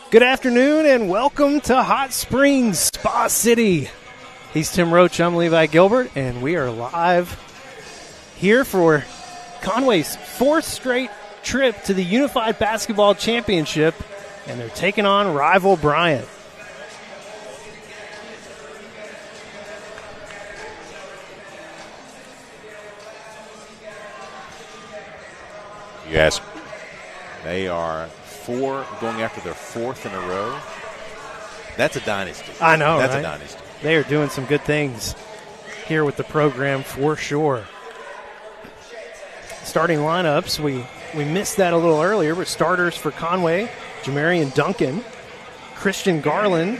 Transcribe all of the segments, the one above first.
Good afternoon and welcome to Hot Springs, Spa City. He's Tim Roach, I'm Levi Gilbert, and we are live here for Conway's fourth straight trip to the Unified Basketball Championship, and they're taking on rival Bryant. Yes, they are going after their fourth in a row. That's a dynasty. I know, That's right? a dynasty. They are doing some good things here with the program for sure. Starting lineups, we missed that a little earlier, but starters for Conway, Jamarian Duncan, Christian Garland,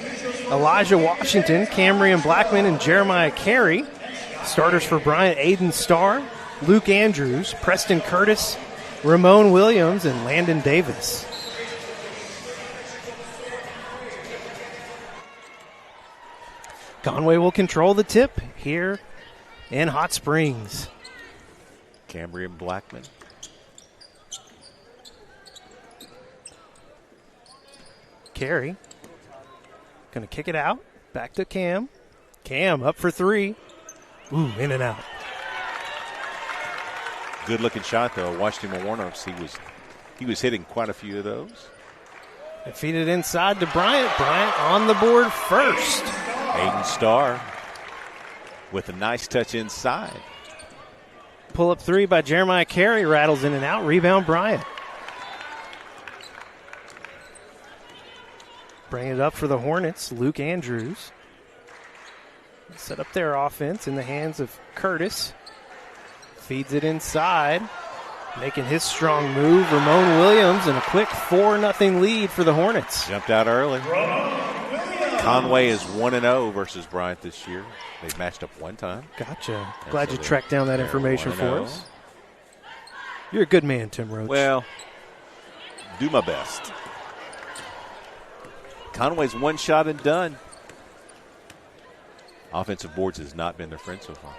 Elijah Washington, Camryn Blackman, and Jeremiah Carey. Starters for Bryant, Aiden Starr, Luke Andrews, Preston Curtis, Ramon Williams, and Landon Davis. Conway will control the tip here in Hot Springs. Camryn Blackman. Carey going to kick it out. Back to Cam. Cam up for three. Ooh, in and out. Good looking shot though. I watched him on warm-ups. He was hitting quite a few of those. They feed it inside to Bryant. Bryant on the board first. Aiden Starr with a nice touch inside. Pull-up three by Jeremiah Carey. Rattles in and out. Rebound Bryant. Bring it up for the Hornets. Luke Andrews. Set up their offense in the hands of Curtis. Feeds it inside. Making his strong move. Ramon Williams and a quick 4-0 lead for the Hornets. Jumped out early. Conway is 1-0 versus Bryant this year. They've matched up one time. Gotcha. Glad you tracked down that information for us. You're a good man, Tim Roach. Well, do my best. Conway's one shot and done. Offensive boards has not been their friend so far.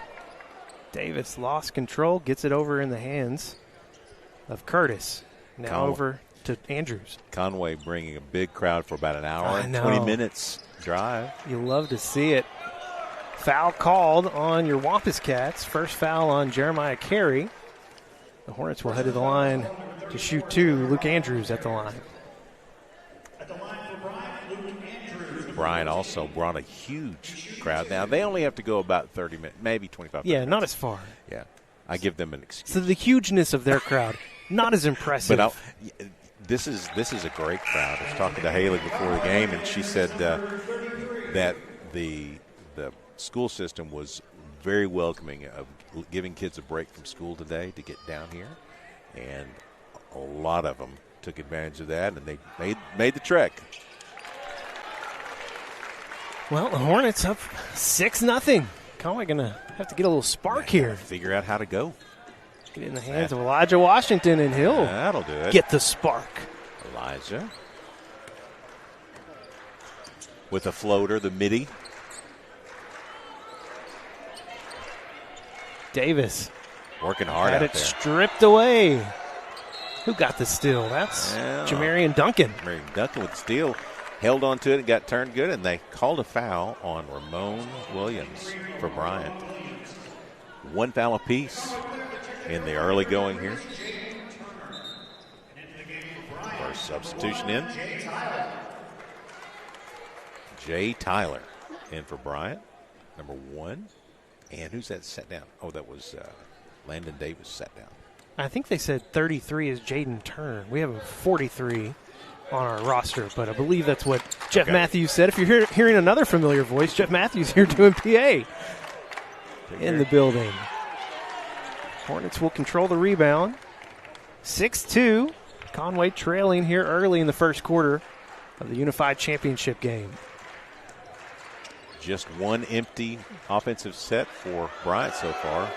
Davis lost control, gets it over in the hands of Curtis. Now over to Andrews. Conway bringing a big crowd for about an hour and 20 minutes drive. You love to see it. Foul called on your Wampus Cats. First foul on Jeremiah Carey. The Hornets will head to the line to shoot two. Luke Andrews at the line. Bryant also brought a huge crowd. Now, they only have to go about 30 minutes, maybe 25 minutes. Yeah, not as far. Yeah, I give them an excuse. So the hugeness of their crowd, not as impressive. But this is a great crowd. I was talking to Haley before the game, and she said that the school system was very welcoming of giving kids a break from school today to get down here, and a lot of them took advantage of that, and they made the trek. Well, the Hornets up 6-0. Conway going to have to get a little spark here. Figure out how to go. Get it in the hands of Elijah Washington, and he'll that'll do it. Get the spark. Elijah with a floater, the midi. Davis working hard had out it there. Stripped away. Who got the steal? That's Jamarian Duncan. Jamarian Duncan with the steal. Held on to it and got turned good, and they called a foul on Ramon Williams for Bryant. One foul apiece in the early going here. First substitution in. Jay Tyler in for Bryant, number 1. And who's that sat down? Oh, that was Landon Davis sat down. I think they said 33 is Jaden Turner. We have a 43 on our roster, but I believe that's what Jeff Matthews said. If you're hearing another familiar voice, Jeff Matthews here doing PA in the building. Hornets will control the rebound. 6-2. Conway trailing here early in the first quarter of the Unified Championship game. Just one empty offensive set for Bryant so far.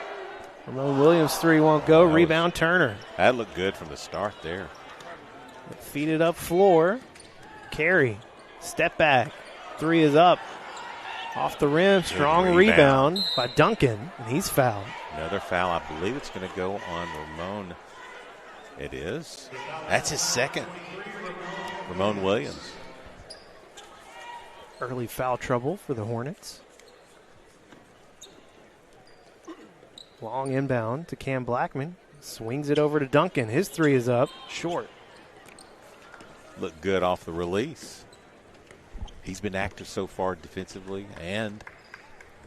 Ramon Williams, three won't go. Rebound Turner. That looked good from the start there. Feed it up floor. Carey. Step back. Three is up. Off the rim. Strong rebound by Duncan, and he's fouled. Another foul. I believe it's going to go on Ramon. It is. That's his second. Ramon Williams. Early foul trouble for the Hornets. Long inbound to Cam Blackman. Swings it over to Duncan. His three is up. Short. Looked good off the release. He's been active so far defensively, and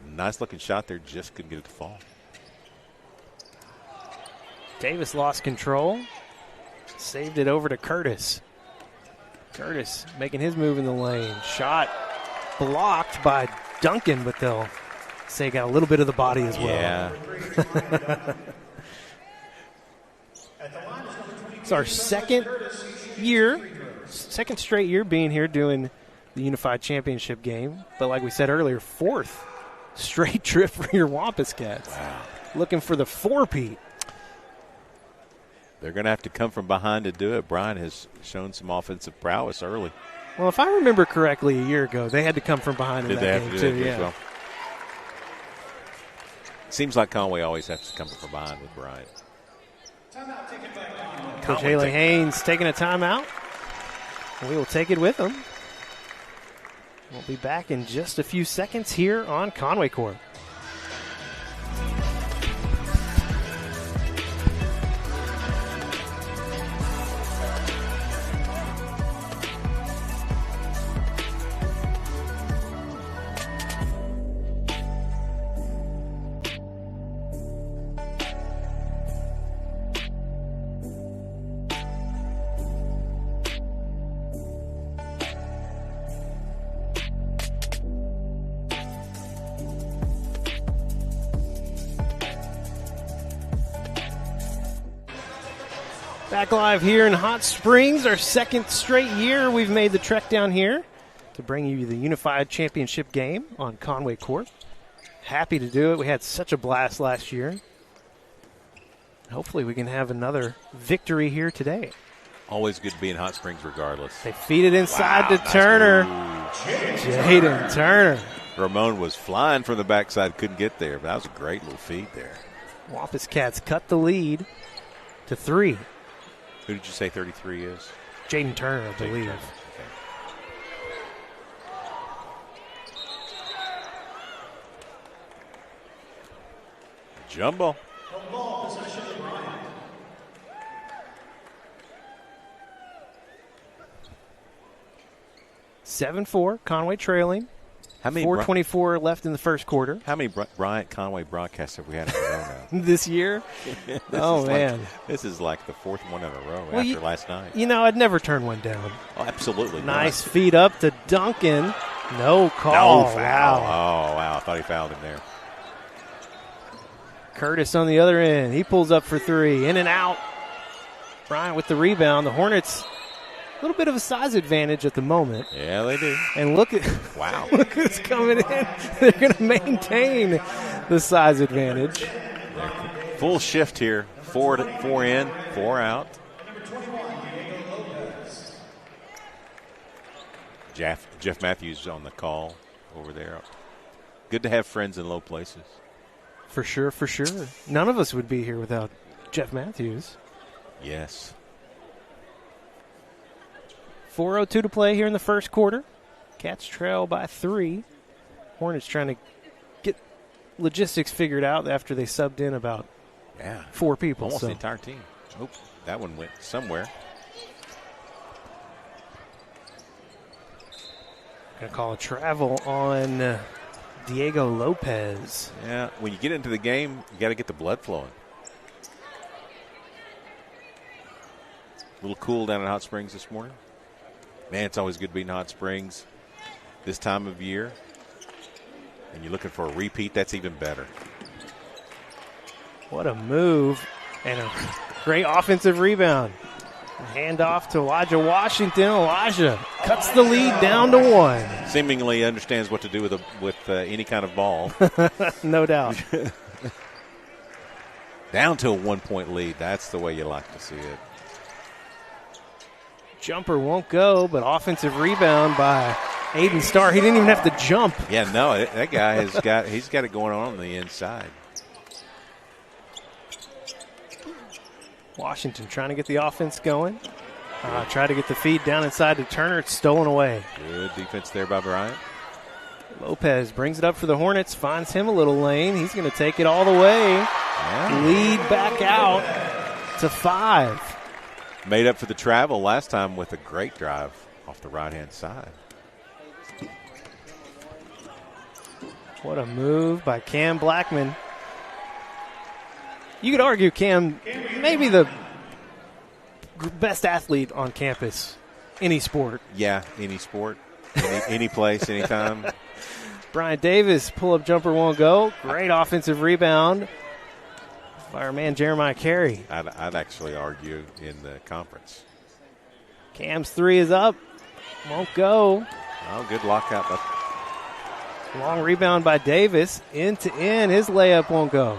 nice looking shot there. Just couldn't get it to fall. Davis lost control. Saved it over to Curtis. Curtis making his move in the lane. Shot blocked by Duncan, but they'll say got a little bit of the body as well. Yeah. It's our second straight year being here doing the Unified Championship game. But like we said earlier, fourth straight trip for your Wampus Cats. Wow. Looking for the four-peat. They're going to have to come from behind to do it. Bryant has shown some offensive prowess early. Well, if I remember correctly, a year ago, they had to come from behind in that game, too. Yeah. Well? Seems like Conway always has to come from behind with Bryant. Coach Haley Haynes taking a timeout. We will take it with him. We'll be back in just a few seconds here on Conway Court. Back live here in Hot Springs, our second straight year we've made the trek down here to bring you the Unified Championship game on Conway Court. Happy to do it. We had such a blast last year. Hopefully we can have another victory here today. Always good to be in Hot Springs regardless. They feed it inside to Turner. Jaden Turner. Ramon was flying from the backside, couldn't get there, but that was a great little feed there. Wampus Cats cut the lead to 3. Who did you say 33 is? Jaden Turner, I believe. Okay. Jumbo. 7-4, Conway trailing. How many 4:24 left in the first quarter. How many Bryant Conway broadcasts have we had in a row now? This year? Man. This is like the fourth one in a row after last night. You know, I'd never turn one down. Oh, absolutely. Nice feed up to Duncan. No call. No foul. Oh, wow. I thought he fouled him there. Curtis on the other end. He pulls up for 3. In and out. Bryant with the rebound. The Hornets, a little bit of a size advantage at the moment. Yeah, they do. And look at look who's coming in. They're going to maintain the size advantage. Full shift here. 4 in, 4 out. Jeff Matthews on the call over there. Good to have friends in low places. For sure, for sure. None of us would be here without Jeff Matthews. Yes. 4:02 to play here in the first quarter. Cats trail by 3. Hornets trying to get logistics figured out after they subbed in about 4 people. Almost the entire team. Oh, that one went somewhere. Going to call a travel on Diego Lopez. Yeah, when you get into the game, you got to get the blood flowing. A little cool down in Hot Springs this morning. Man, it's always good to be in Hot Springs this time of year. And you're looking for a repeat, that's even better. What a move. And a great offensive rebound. A handoff to Elijah Washington. Elijah cuts the lead down to 1. Seemingly understands what to do with any kind of ball. No doubt. Down to a 1-point lead. That's the way you like to see it. Jumper won't go, but offensive rebound by Aiden Starr. He didn't even have to jump. Yeah, no, that guy he's got it going on the inside. Washington trying to get the offense going. Try to get the feed down inside to Turner. It's stolen away. Good defense there by Bryant. Lopez brings it up for the Hornets, finds him a little lane. He's going to take it all the way. Yeah. Lead back out to 5. Made up for the travel last time with a great drive off the right-hand side. What a move by Cam Blackman. You could argue Cam maybe the best athlete on campus, any sport. Yeah, any sport, any place, anytime. Bryant Davis, pull-up jumper won't go. Great offensive rebound by our man Jeremiah Carey. I'd actually argue in the conference. Cam's 3 is up. Won't go. Oh, good lockout. Long rebound by Davis. End to end. His layup won't go.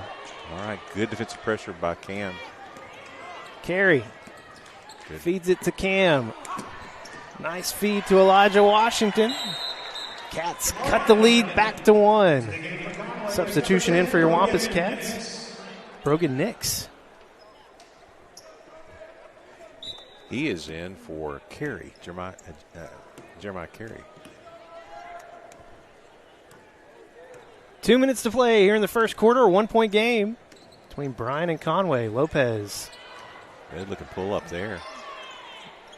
All right, good defensive pressure by Cam. Carey feeds it to Cam. Nice feed to Elijah Washington. Cats cut the lead back to 1. Substitution in for your Wampus Cats. Brogan Nix. He is in for Carey, Jeremiah Carey. 2 minutes to play here in the first quarter. A 1-point game between Bryant and Conway. Lopez. Good looking pull up there.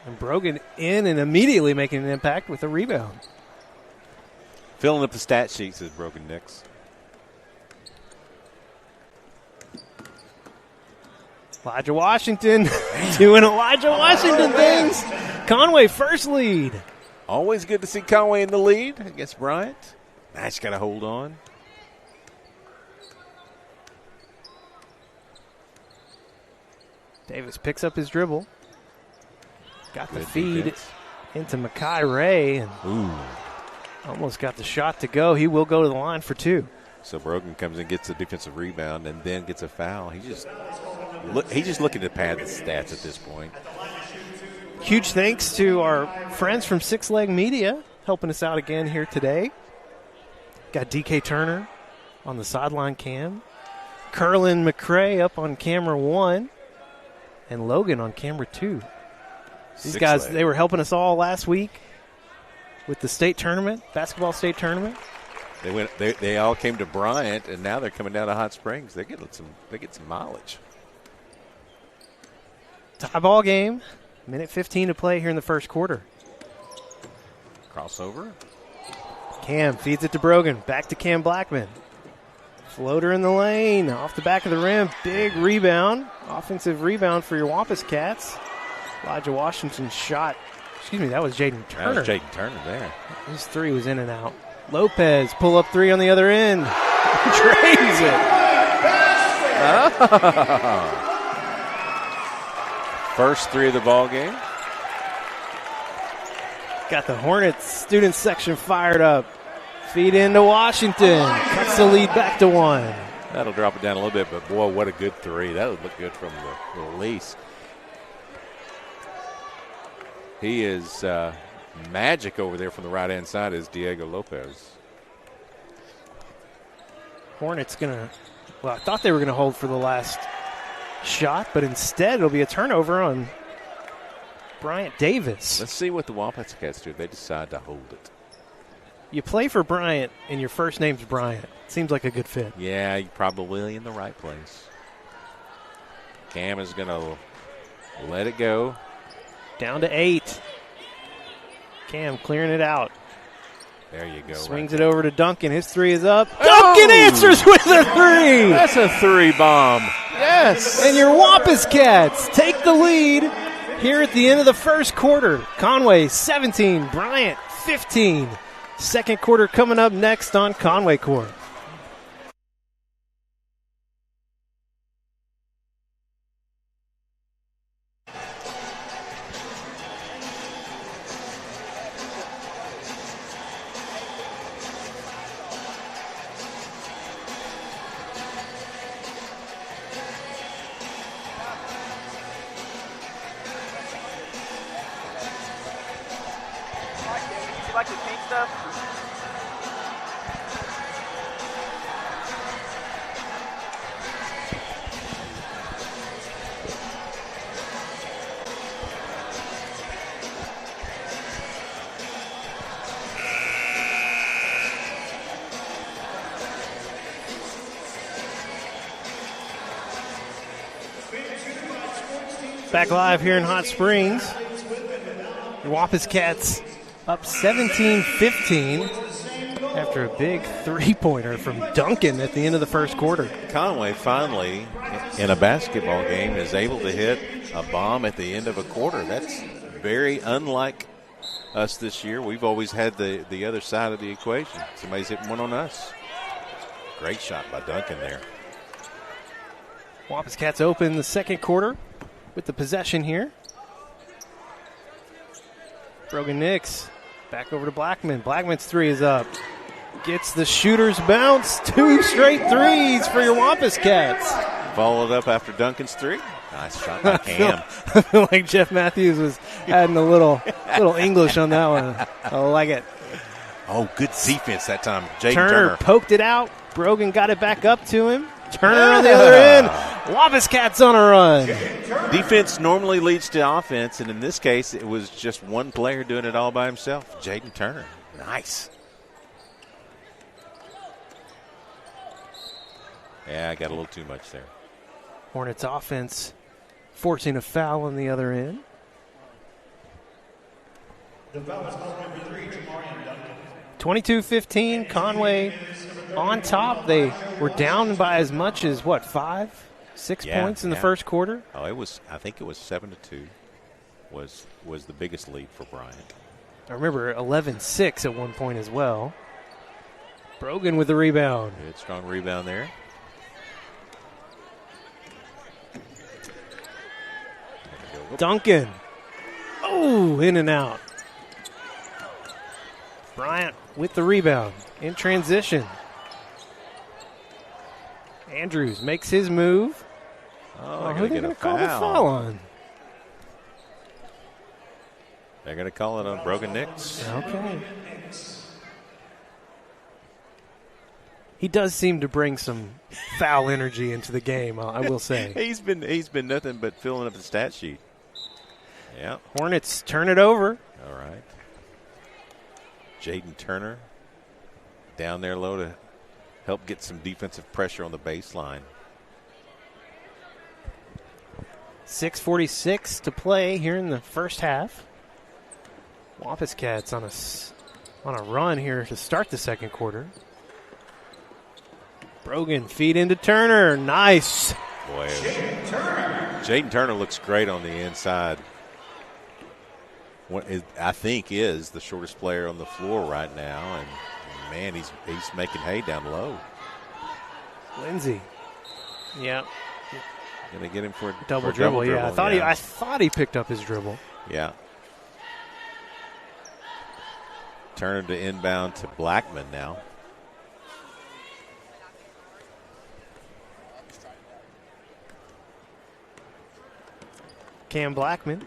And Brogan in and immediately making an impact with a rebound. Filling up the stat sheet, says Brogan Nix. Elijah Washington doing Elijah Washington things. Conway first lead. Always good to see Conway in the lead against Bryant. Nice, got to hold on. Davis picks up his dribble. Got the feed into Makai Ray. And almost got the shot to go. He will go to the line for 2. So Brogan comes and gets a defensive rebound and then gets a foul. He's just looking to pad the stats at this point. Huge thanks to our friends from Six Leg Media helping us out again here today. Got DK Turner on the sideline cam. Curlin McCray up on camera 1. And Logan on camera 2. These guys, they were helping us all last week with the state tournament, basketball state tournament. They all came to Bryant, and now they're coming down to Hot Springs. They get some mileage. Tie ball game. Minute 15 to play here in the first quarter. Crossover. Cam feeds it to Brogan. Back to Cam Blackman. Floater in the lane. Off the back of the rim. Big rebound. Offensive rebound for your Wampus Cats. Elijah Washington's shot. Excuse me, that was Jaden Turner. That was Jaden Turner there. His 3 was in and out. Lopez pull up 3 on the other end. Drains it. First 3 of the ball game. Got the Hornets student section fired up. Feed into Washington. Cuts the lead back to 1. That'll drop it down a little bit, but boy, what a good 3. That would look good from the release. He is magic over there from the right-hand side is Diego Lopez. Hornets I thought they were going to hold for the last shot, but instead it'll be a turnover on Bryant Davis. Let's see what the Wampus Cats do if they decide to hold it. You play for Bryant, and your first name's Bryant. Seems like a good fit. Yeah, you're probably in the right place. Cam is going to let it go. Down to 8. Cam clearing it out. There you go. Swings it over to Duncan. His 3 is up. Duncan answers with a 3. That's a 3 bomb. Yes. And your Wampus Cats take the lead here at the end of the first quarter. Conway 17, Bryant 15. Second quarter coming up next on Conway Court. Back live here in Hot Springs. Wampus Cats up 17-15 after a big three-pointer from Duncan at the end of the first quarter. Conway finally, in a basketball game, is able to hit a bomb at the end of a quarter. That's very unlike us this year. We've always had the other side of the equation. Somebody's hitting one on us. Great shot by Duncan there. Wampus Cats open the second quarter with the possession here. Brogan Nix back over to Blackman. Blackman's three is up. Gets the shooter's bounce. 2 straight threes for your Wampus Cats. Followed up after Duncan's three. Nice shot by Cam. I feel like Jeff Matthews was adding a little English on that one. I like it. Oh, good defense that time. Jaden Turner poked it out. Brogan got it back up to him. Turner on the other end. Wampus Cats on a run. Defense normally leads to offense, and in this case, it was just one player doing it all by himself. Jaden Turner. Nice. Yeah, I got a little too much there. Hornets offense forcing a foul on the other end. The foul is number 3, 22-15, Conway on top. They were down by as much as, 5, 6 points in the first quarter? Oh, I think it was 7-2 was the biggest lead for Bryant. I remember 11-6 at one point as well. Brogan with the rebound. Good, strong rebound there. Duncan. Oh, in and out. Bryant with the rebound in transition. Andrews makes his move. Oh, who are they going to call the foul on? They're going to call it on Brogan Nix. Okay. He does seem to bring some foul energy into the game, I will say. He's been nothing but filling up the stat sheet. Yeah. Hornets turn it over. All right. Jaden Turner down there low to help get some defensive pressure on the baseline. 6:46 to play here in the first half. Wampus Cats on a run here to start the second quarter. Brogan feed into Turner. Nice. Boy, Jaden Turner looks great on the inside. What I think is the shortest player on the floor right now, and man, he's making hay down low. Lindsey, yeah, gonna get him for a double dribble. Yeah, I thought he picked up his dribble. Yeah. Turner to inbound to Blackman now. Cam Blackman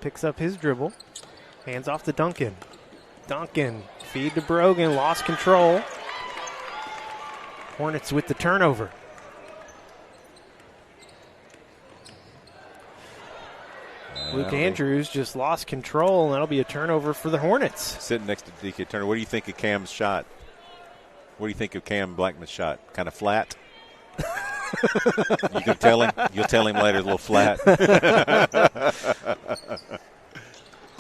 picks up his dribble. Hands off to Duncan. Duncan, feed to Brogan, lost control. Hornets with the turnover. Luke Andrews just lost control, and that'll be a turnover for the Hornets. Sitting next to DK Turner. What do you think of Cam's shot? What do you think of Cam Blackman's shot? Kind of flat? You can tell him. You'll tell him later. A little flat.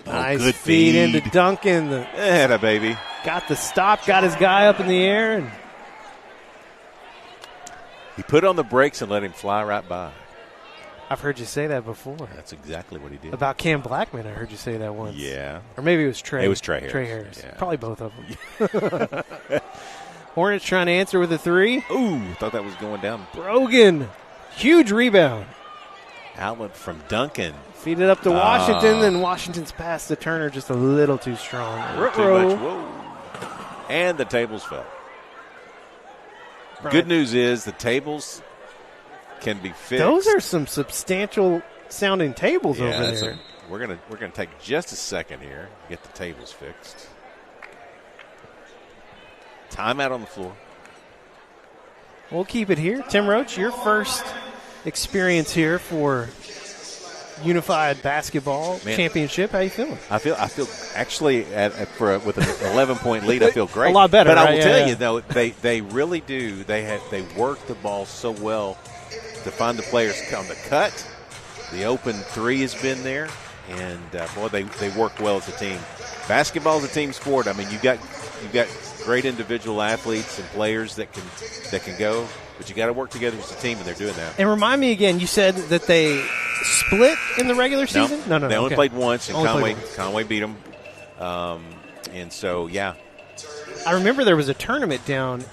Nice good feed into Duncan. Atta baby. Got the stop. Got his guy up in the air, and he put on the brakes and let him fly right by. I've heard you say that before. That's exactly what he did. About Cam Blackman, I heard you say that once. Yeah. Or maybe it was Trey. It was Trey Harris. Trey Harris. Yeah. Probably both of them. Hornets trying to answer with a three. Ooh, thought that was going down. Brogan, huge rebound. Outlet from Duncan. Feed it up to Washington, and Washington's pass to Turner just a little too strong. Too much. Whoa. And the tables fell. Right. Good news is the tables can be fixed. Those are some substantial sounding tables over there. We're gonna take just a second here, get the tables fixed. Timeout on the floor. We'll keep it here. Tim Roach, your first experience here for Unified Basketball Championship. How you feeling? I feel actually with an 11-point lead, I feel great. A lot better. But right? I will tell you though, they really do. They work the ball so well to find the players on the cut The open three has been there, and boy, they work well as a team. Basketball is a team sport. I mean, you've got great individual athletes and players that can go, but you got to work together as a team, and they're doing that. And remind me again, you said that they split in the regular season? No. They only played once, and Only Conway beat them. And so, yeah. I remember there was a tournament down.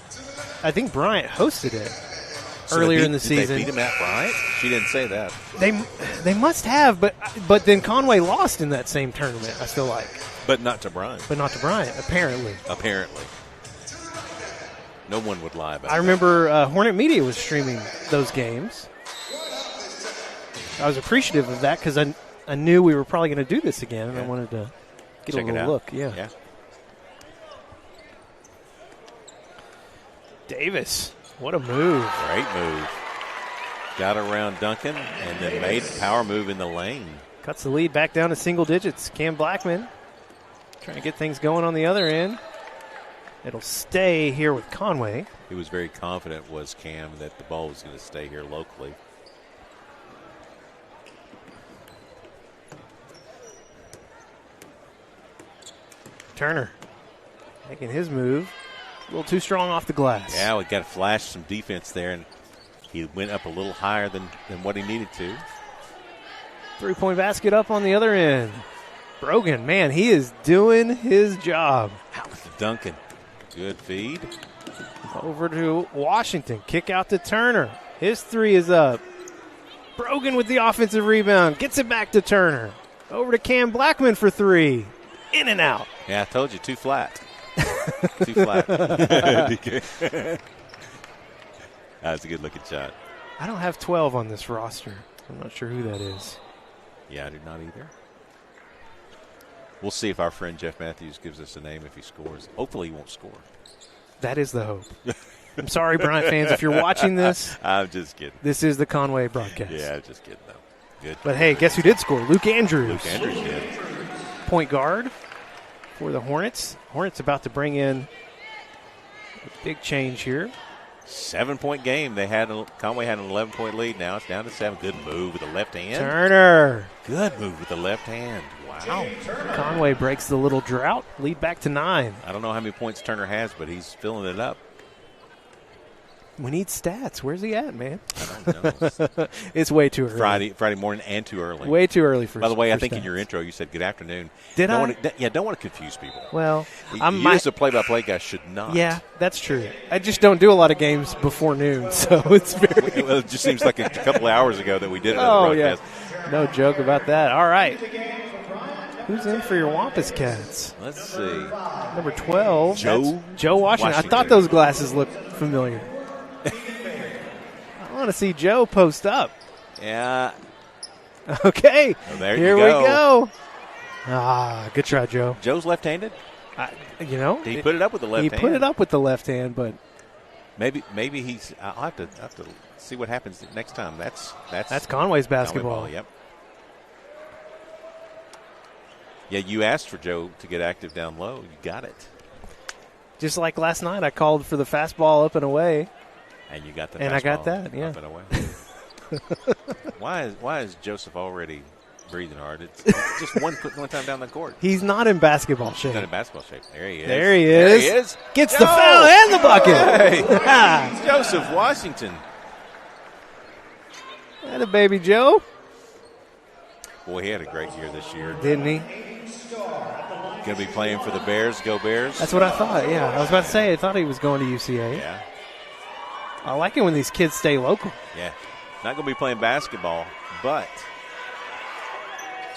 I think Bryant hosted it earlier in the season. Did they beat him at Bryant? She didn't say that. They must have, but then Conway lost in that same tournament, I feel like. But not to Bryant. Apparently. Apparently. No one would lie about that. I remember Hornet Media was streaming those games. I was appreciative of that because I knew we were probably going to do this again, and I wanted to get Check a little look. Yeah. Davis, what a move. Great move. Got around Duncan and then made the power move in the lane. Cuts the lead back down to single digits. Cam Blackman trying to get things going on the other end. It'll stay here with Conway. He was very confident, was Cam, that the ball was going to stay here locally. Turner making his move. A little too strong off the glass. Yeah, we got to flash some defense there, and he went up a little higher than what he needed to. Three-point basket up on the other end. Brogan, man, he is doing his job. Out with the Duncan. Good feed. Over to Washington. Kick out to Turner. His three is up. Brogan with the offensive rebound. Gets it back to Turner. Over to Cam Blackman for three. In and out. Yeah, I told you, too flat. Too flat. That was a good-looking shot. I don't have 12 on this roster. I'm not sure who that is. Yeah, I do not either. We'll see if our friend Jeff Matthews gives us a name if he scores. Hopefully he won't score. That is the hope. I'm sorry, Bryant fans, if you're watching this. I'm just kidding. This is the Conway broadcast. Yeah, I'm just kidding, though. Good. But, hey, guess who did score? Luke Andrews. Luke Andrews did. Point guard for the Hornets. Hornets about to bring in a big change here. 7-point game. Conway had an 11-point lead. Now it's down to 7. Good move with the left hand. Turner. Good move with the left hand. Wow. Conway breaks the little drought. Lead back to 9. I don't know how many points Turner has, but he's filling it up. We need stats. Where's he at, man? I don't know. It's way too early. Friday morning and too early. Way too early for. By the way, I think stats. in your intro you said good afternoon. Did I? Don't want to confuse people. Well, you as a play-by-play guy should not. Yeah, that's true. I just don't do a lot of games before noon, so it's very. Well, it just seems like a couple of hours ago that we did it. Oh yeah, no joke about that. All right, who's in for your Wampus Cats? Let's see. Number 12, Joe Washington. I thought those glasses looked familiar. I want to see Joe post up. Yeah. Okay. Well, there Here you go. we go. Ah, good try, Joe. Joe's left-handed? He put it up with the left hand. He put it up with the left hand, but maybe he's. I'll have to see what happens next time. That's Conway's basketball. Conway ball, yep. Yeah, you asked for Joe to get active down low. You got it. Just like last night, I called for the fastball up and away. And you got the and I got that, yeah. Up and away. Why is Joseph already breathing hard? It's just one time down the court. He's not in basketball shape. He's not in basketball shape. There he is. There he is. Gets the foul and the bucket. Hey. Joseph Washington. And a baby Joe. Boy, he had a great year this year. Didn't he? Going to be playing for the Bears. Go Bears. That's what I thought, yeah. I was about to say, I thought he was going to UCA. Yeah. I like it when these kids stay local. Yeah. Not going to be playing basketball, but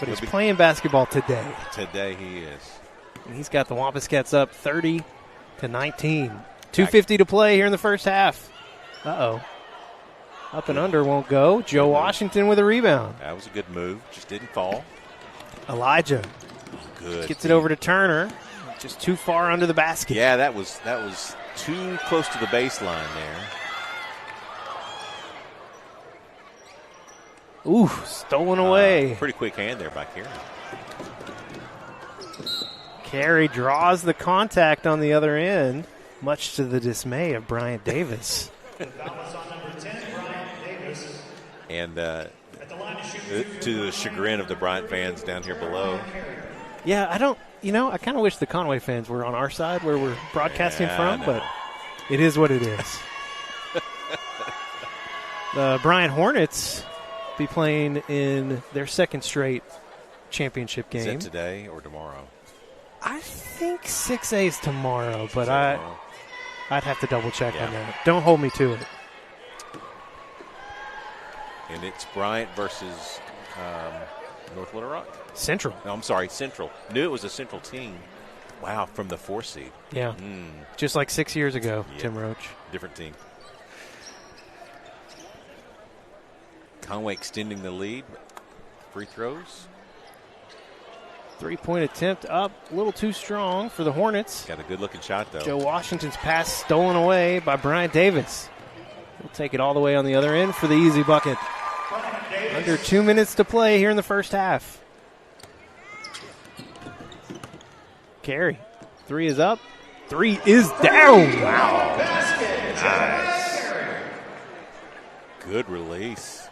he's playing basketball today. Today he is. And he's got the Wampus Cats up 30-19. 2:50 to play here in the first half. Uh-oh. Up and under won't go. Joe Washington with a rebound. That was a good move. Just didn't fall. Elijah. Good. Gets it over to Turner. Just too far under the basket. Yeah, that was too close to the baseline there. Ooh, stolen away. Pretty quick hand there by Carey. Carey draws the contact on the other end, much to the dismay of Bryant Davis. And to the chagrin of the Bryant fans down here below. Yeah, I kind of wish the Conway fans were on our side where we're broadcasting from, but it is what it is. The Bryant Hornets be playing in their second straight championship game. Is that today or tomorrow? I think 6A is tomorrow, but I'd have to double check on that. Don't hold me to it. And it's Bryant versus North Little Rock? Central. No, I'm sorry, Central. Knew it was a Central team. Wow, from the 4 seed. Yeah, just like 6 years ago, Tim Roach. Different team. Conway extending the lead. Free throws. 3-point attempt up, a little too strong for the Hornets. Got a good-looking shot, though. Joe Washington's pass stolen away by Bryant Davis. He'll take it all the way on the other end for the easy bucket. Under 2 minutes to play here in the first half. Carey. 3 is up. 3 is down. Wow. Nice. Good release.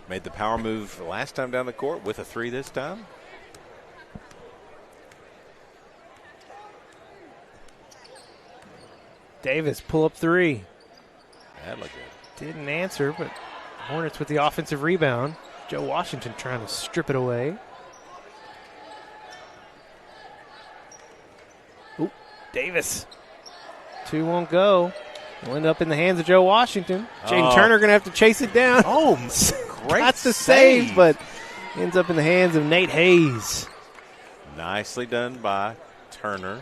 Made the power move last time down the court with a 3 this time. Davis, pull up 3. That looked good. Didn't answer, but Hornets with the offensive rebound. Joe Washington trying to strip it away. Oop, Davis. 2 won't go. Will end up in the hands of Joe Washington. Jaden Turner going to have to chase it down. Oh, great Got the save, but ends up in the hands of Nate Hayes. Nicely done by Turner.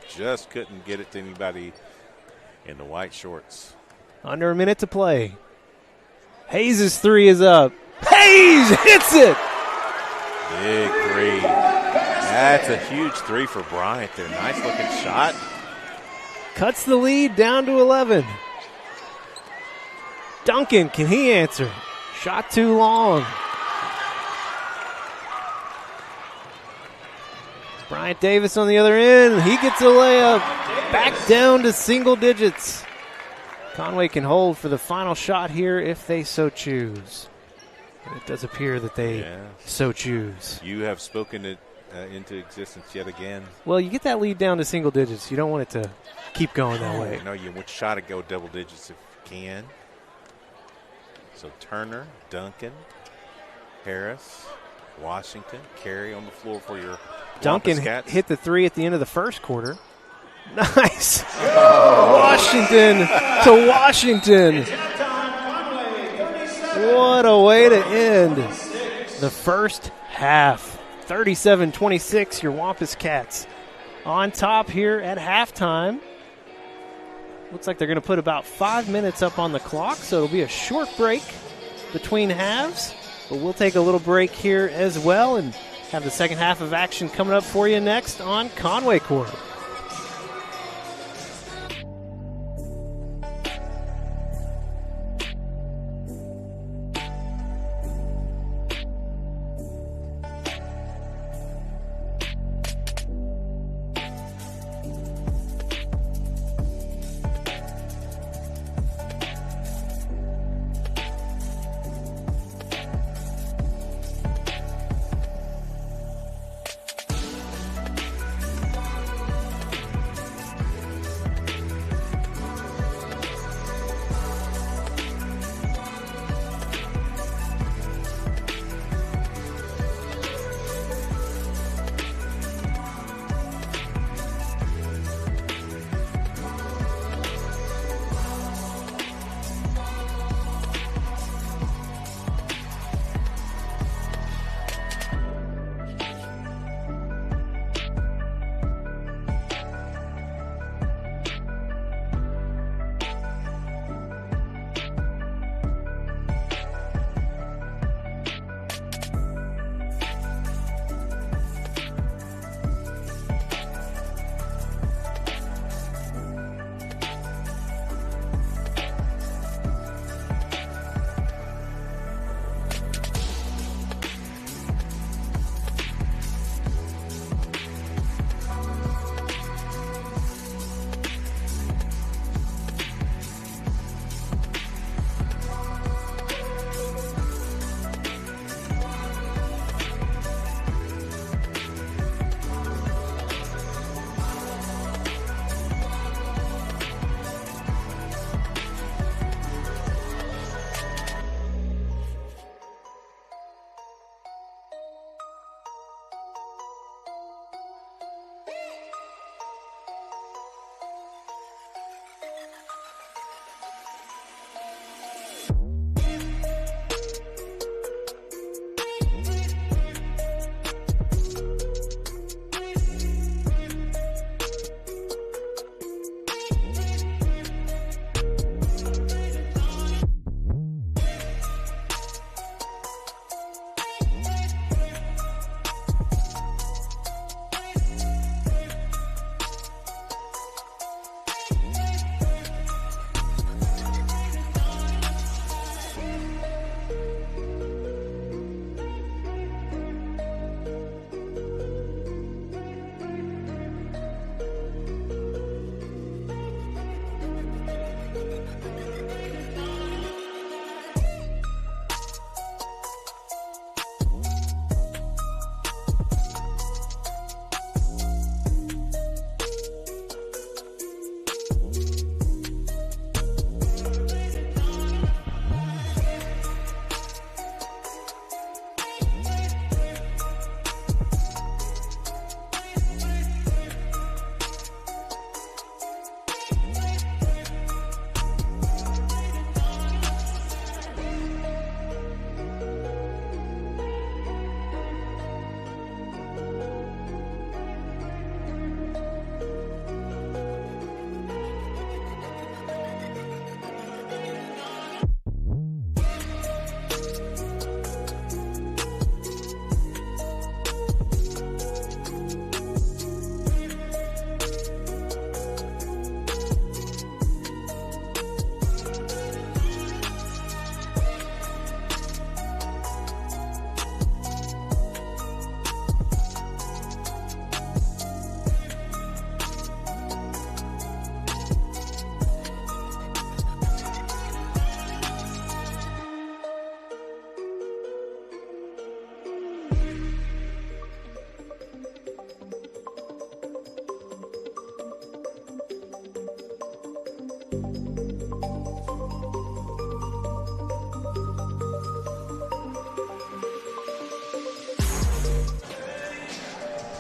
Just couldn't get it to anybody in the white shorts. Under a minute to play. Hayes' 3 is up. Hayes hits it! Big 3. That's a huge 3 for Bryant there. Nice looking shot. Cuts the lead down to 11. Duncan, can he answer? Shot too long. Bryant Davis on the other end. He gets a layup. Back down to single digits. Conway can hold for the final shot here if they so choose. And it does appear that they so choose. You have spoken it into existence yet again. Well, you get that lead down to single digits. You don't want it to keep going that way. No, you want shot to go double digits if you can. So Turner, Duncan, Harris, Washington, Carey on the floor for your Duncan Cats. hit the 3 at the end of the first quarter. Nice. Washington to Washington. What a way to end the first half. 37-26, your Wampus Cats on top here at halftime. Looks like they're going to put about 5 minutes up on the clock, so it'll be a short break between halves. But we'll take a little break here as well and have the second half of action coming up for you next on Conway Court.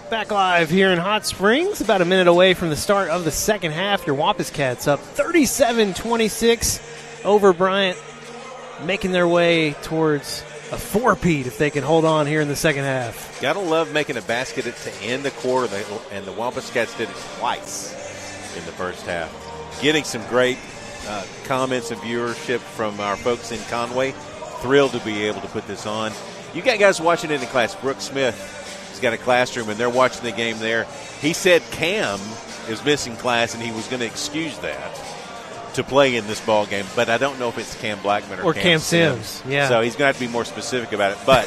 Back live here in Hot Springs, about a minute away from the start of the second half. Your Wampus Cats up 37-26 over Bryant, making their way towards a four-peat if they can hold on here in the second half. Gotta love making a basket to end the quarter, and the Wampus Cats did it twice in the first half. Getting some great comments and viewership from our folks in Conway. Thrilled to be able to put this on. You got guys watching it in class. Brooke Smith has got a classroom, and they're watching the game there. He said Cam is missing class, and he was going to excuse that to play in this ball game. But I don't know if it's Cam Blackman or Cam Sims. Yeah. So he's going to have to be more specific about it. But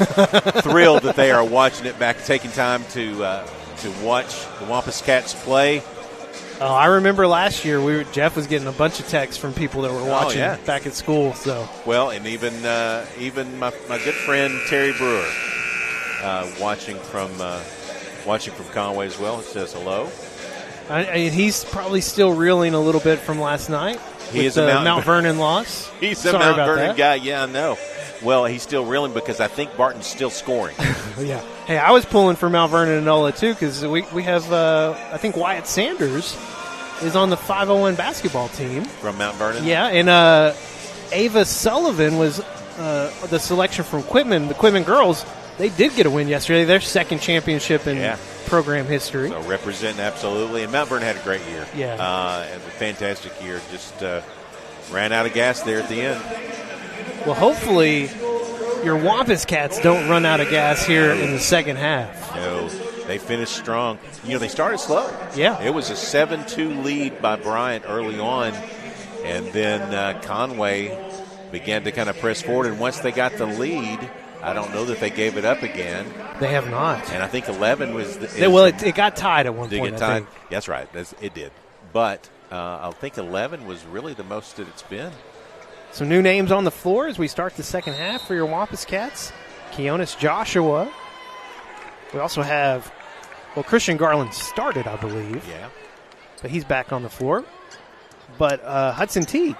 thrilled that they are watching it back, taking time to watch the Wampus Cats play. Oh, I remember last year Jeff was getting a bunch of texts from people that were watching back at school. So well, and even my good friend Terry Brewer watching from Conway as well. It says hello. He's probably still reeling a little bit from last night. He is a a Mount Vernon loss. He's a Mount Vernon guy. Yeah, I know. Well, he's still reeling because I think Barton's still scoring. Yeah. Hey, I was pulling for Mount Vernon and Nola, too, because we have, I think Wyatt Sanders is on the 501 basketball team. From Mount Vernon? Yeah, and Ava Sullivan was the selection from Quitman. The Quitman girls, they did get a win yesterday. Their second championship in program history. So representing absolutely. And Mount Vernon had a great year. Yeah. A fantastic year. Just ran out of gas there at the end. Well, hopefully your Wampus Cats don't run out of gas here in the second half. No, they finished strong. You know, they started slow. Yeah. It was a 7-2 lead by Bryant early on, and then Conway began to kind of press forward, and once they got the lead, I don't know that they gave it up again. They have not. And I think 11 was it got tied at one point. Did it get tied? That's right. It did. But I think 11 was really the most that it's been. Some new names on the floor as we start the second half for your Wampus Cats. Keonis Joshua. We also have, Christian Garland started, I believe. Yeah. But he's back on the floor. But Hudson T.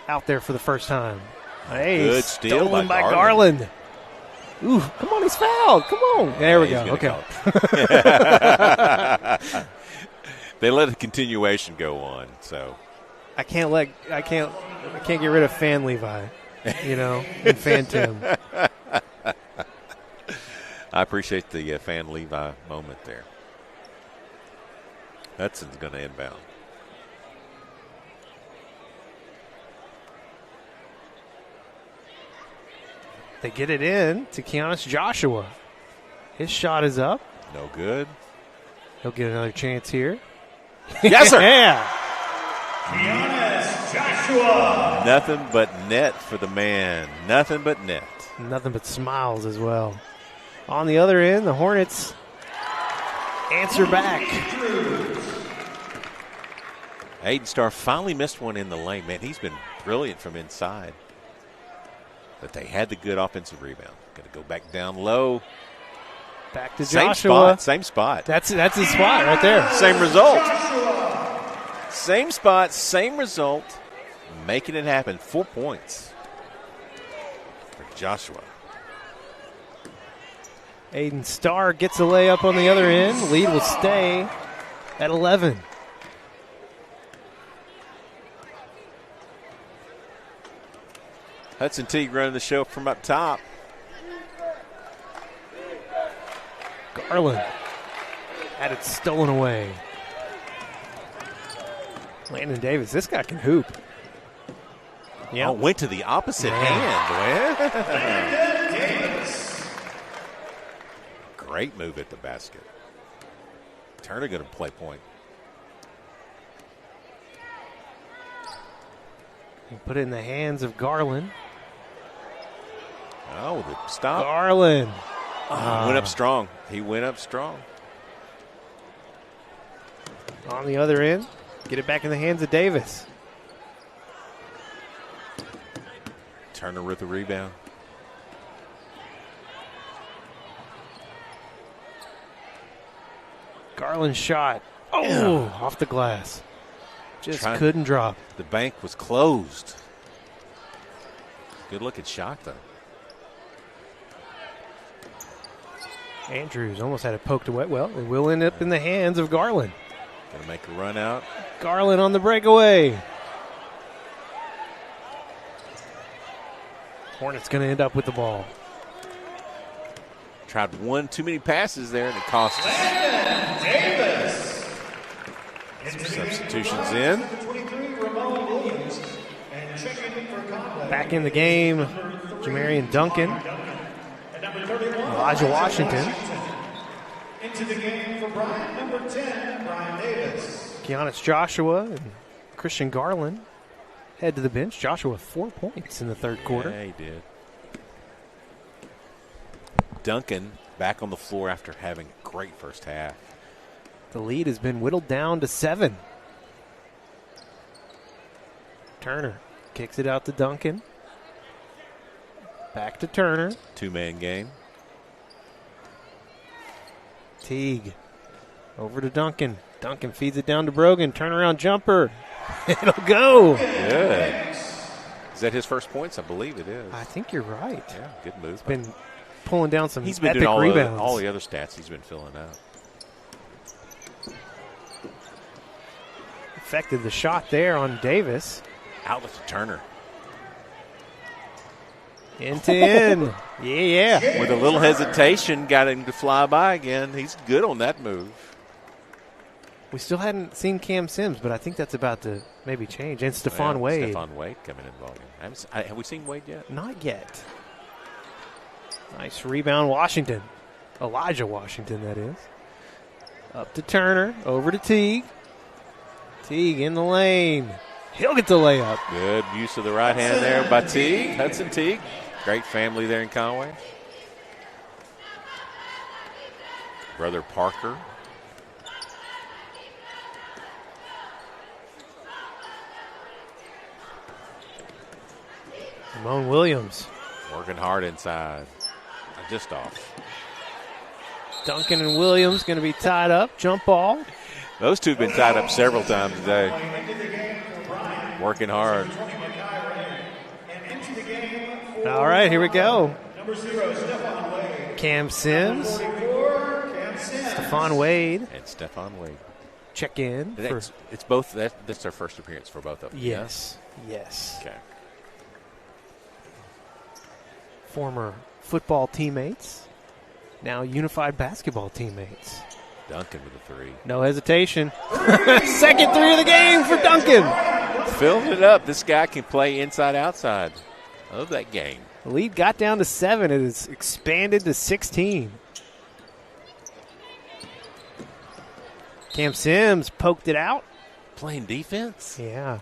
out there for the first time. Hey, good steal stolen by Garland. Ooh, come on, he's fouled. Come on. There we go. Okay. They let the continuation go on, so. I can't get rid of Fan Levi, and Fan Tim. I appreciate the Fan Levi moment there. Hudson's going to inbound. They get it in to Keonis Joshua. His shot is up. No good. He'll get another chance here. Yes, sir. Yeah. Keonis Joshua. Nothing but net for the man. Nothing but net. Nothing but smiles as well. On the other end, the Hornets answer back. Aiden Starr finally missed one in the lane. Man, he's been brilliant from inside. But they had the good offensive rebound. Going to go back down low. Back to Joshua. Same spot. That's his spot right there. Same result. Same spot, same result. Making it happen. 4 points for Joshua. Aiden Starr gets a layup on the other end. Lead will stay at 11. Hudson Teague running the show from up top. Garland had it stolen away. Landon Davis, this guy can hoop. Yeah, went to the opposite hand. Great move at the basket. Turner going to play point. Put it in the hands of Garland. Oh, the stop. Garland. Went up strong. He went up strong. On the other end, get it back in the hands of Davis. Turner with the rebound. Garland shot. Oh, off the glass. Just couldn't drop. The bank was closed. Good looking shot, though. Andrews almost had it poked away. Well, it will end up in the hands of Garland. Going to make a run out. Garland on the breakaway. Hornets going to end up with the ball. Tried one too many passes there, and it cost us. Davis. Some substitutions in. Back in the game, Jamarian Duncan. Elijah Washington. Into the game for Bryant, number 10, Bryant Davis. Giannis Joshua and Christian Garland head to the bench. Joshua 4 points in the third quarter. Yeah, he did. Duncan back on the floor after having a great first half. The lead has been whittled down to 7. Turner kicks it out to Duncan. Back to Turner. Two-man game. Teague over to Duncan. Duncan feeds it down to Brogan. Turnaround jumper. It'll go. Good. Is that his first points? I believe it is. I think you're right. Yeah, good move. Been pulling down some He's been epic doing rebounds. all the other stats he's been filling out. Affected the shot there on Davis. Outlet to Turner. End to end. Yeah. With a little hesitation, got him to fly by again. He's good on that move. We still hadn't seen Cam Sims, but I think that's about to maybe change. And Stephon Wade. Stephon Wade coming involved. Have we seen Wade yet? Not yet. Nice rebound, Washington. Elijah Washington, that is. Up to Turner. Over to Teague. Teague in the lane. He'll get the layup. Good use of the right hand there by Teague. Hudson Teague. Great family there in Conway. Brother Parker. Ramon Williams. Working hard inside. Just off. Duncan and Williams going to be tied up. Jump ball. Those two have been tied up several times today. Working hard. All right, here we go. Cam Sims. Stephon Wade. And Stephon Wade. Check in. It's both. That's their first appearance for both of them. Yes. Yes. Okay. Former football teammates. Now unified basketball teammates. Duncan with a three. No hesitation. Second three of the game for Duncan. Filling it up. This guy can play inside outside of that game. The lead got down to 7. It has expanded to 16. Cam Sims poked it out. Playing defense? Yeah.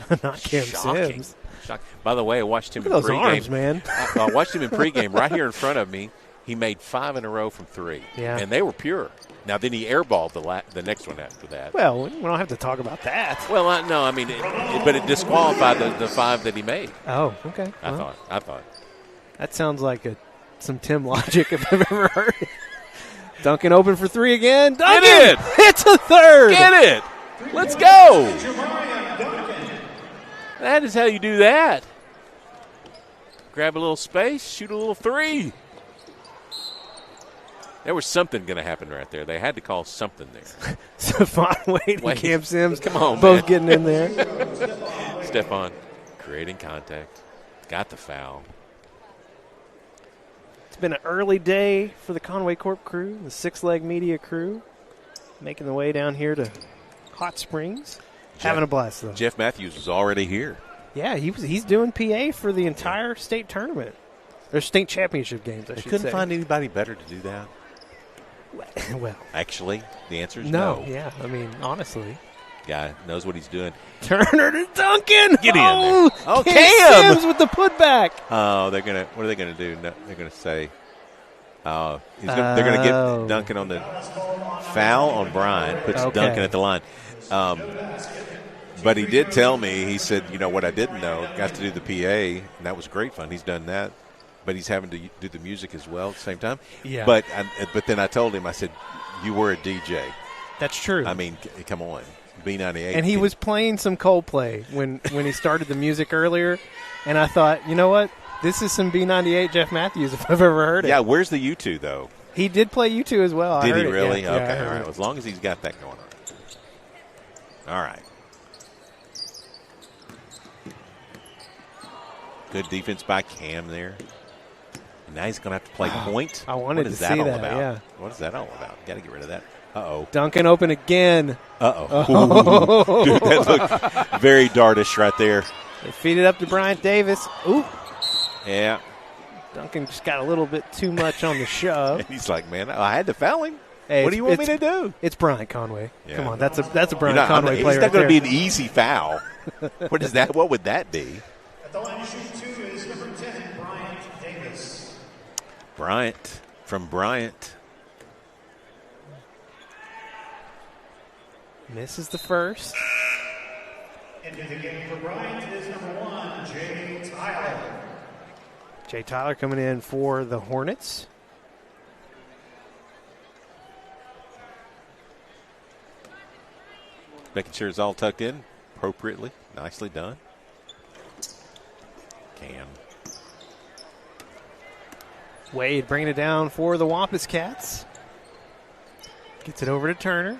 Not Cam Sims. Shocking. By the way, I watched him Look in at those pregame. arms, man. I watched him in pregame right here in front of me. He made 5 in a row from 3. Yeah. And they were pure. Now, then he airballed the next one after that. Well, we don't have to talk about that. Well, but it disqualified the 5 that he made. Oh, okay. I thought. That sounds like some Tim logic if I've ever heard it. Duncan open for 3 again. Duncan! Get it! It's a third! Get it! Let's go! That is how you do that. Grab a little space, shoot a little 3. There was something going to happen right there. They had to call something there. Stephon Wade and Cam Sims Come on, both man. getting in there. Stephon creating contact. Got the foul. It's been an early day for the Conway Corp crew, the Six Leg Media crew, making the way down here to Hot Springs. Having a blast, though. Jeff Matthews was already here. Yeah, he's doing PA for the entire state tournament. Or state championship games, I should say. Couldn't find anybody better to do that. Well, Actually, the answer is no. no. Yeah, I mean, honestly. Guy knows what he's doing. Turner to Duncan. Get in oh, there. Oh, Cam Cam! Sims with the putback. Oh, what are they gonna do? No, they're gonna say, they're gonna get Duncan on the foul on Bryant, puts Duncan at the line. But he did tell me, he said, what I didn't know, got to do the PA, and that was great fun. He's done that. But he's having to do the music as well at the same time. Yeah. But then I told him, I said, you were a DJ. That's true. I mean, come on. B98. And he was playing some Coldplay when he started the music earlier. And I thought, you know what? This is some B98 Jeff Matthews if I've ever heard it. Yeah, where's the U2, though? He did play U2 as well. Did I heard he really? Yeah, okay, I heard all right. it. As long as he's got that going on. All right. Good defense by Cam there. And now he's going to have to play point. I wanted what is to that see all that, about? yeah. What is that all about? Got to get rid of that. Uh-oh. Duncan open again. Uh-oh. Dude, that looked very dartish right there. They feed it up to Bryant Davis. Ooh. Yeah. Duncan just got a little bit too much on the shove. And he's like, man, I had to foul him. Hey, what do you want me to do? It's Bryant Conway. Yeah. Come on, that's a Bryant Conway player. It's not going right to be an easy foul. What is that? What would that be? At the line to shoot 2 is number 10, Bryant Davis. Bryant from Bryant. Misses the first. Into the game for Bryant is number 1, Jay Tyler. Jay Tyler coming in for the Hornets. Making sure it's all tucked in appropriately. Nicely done. Cam. Wade bringing it down for the Wampus Cats. Gets it over to Turner.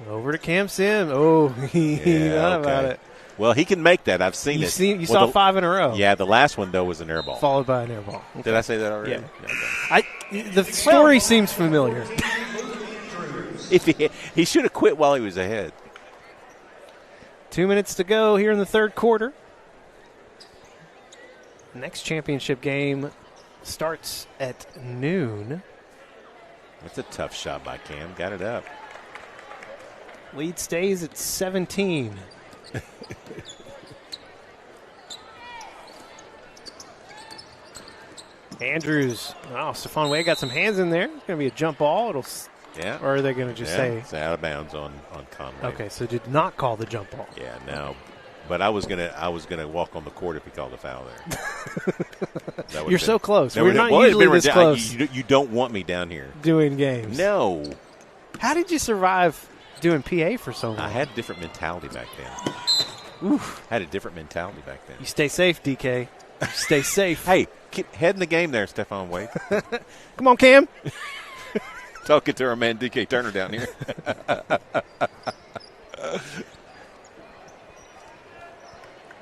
Over to Cam Sim. Oh, he thought about it. Well, he can make that. I've seen it. You saw 5 in a row. Yeah, the last one, though, was an air ball. Followed by an air ball. Okay. Did I say that already? Yeah. Okay. The story seems familiar. If he should have quit while he was ahead. 2 minutes to go here in the third quarter. Next championship game starts at noon. That's a tough shot by Cam. Got it up. Lead stays at 17. Andrews. Oh, Stephon Wade got some hands in there. It's going to be a jump ball. Yeah. Or are they going to just say? It's out of bounds on Conway. Okay, so did not call the jump ball. Yeah, no. But I was gonna walk on the court if he called a foul there. You're so close. We're not usually this close. You don't want me down here doing games. No. How did you survive doing PA for so long? I had a different mentality back then. Oof. Had a different mentality back then. You stay safe, DK. You stay safe. Hey, keep head in the game there, Stephon Wade. Come on, Cam. Talking to our man DK Turner down here.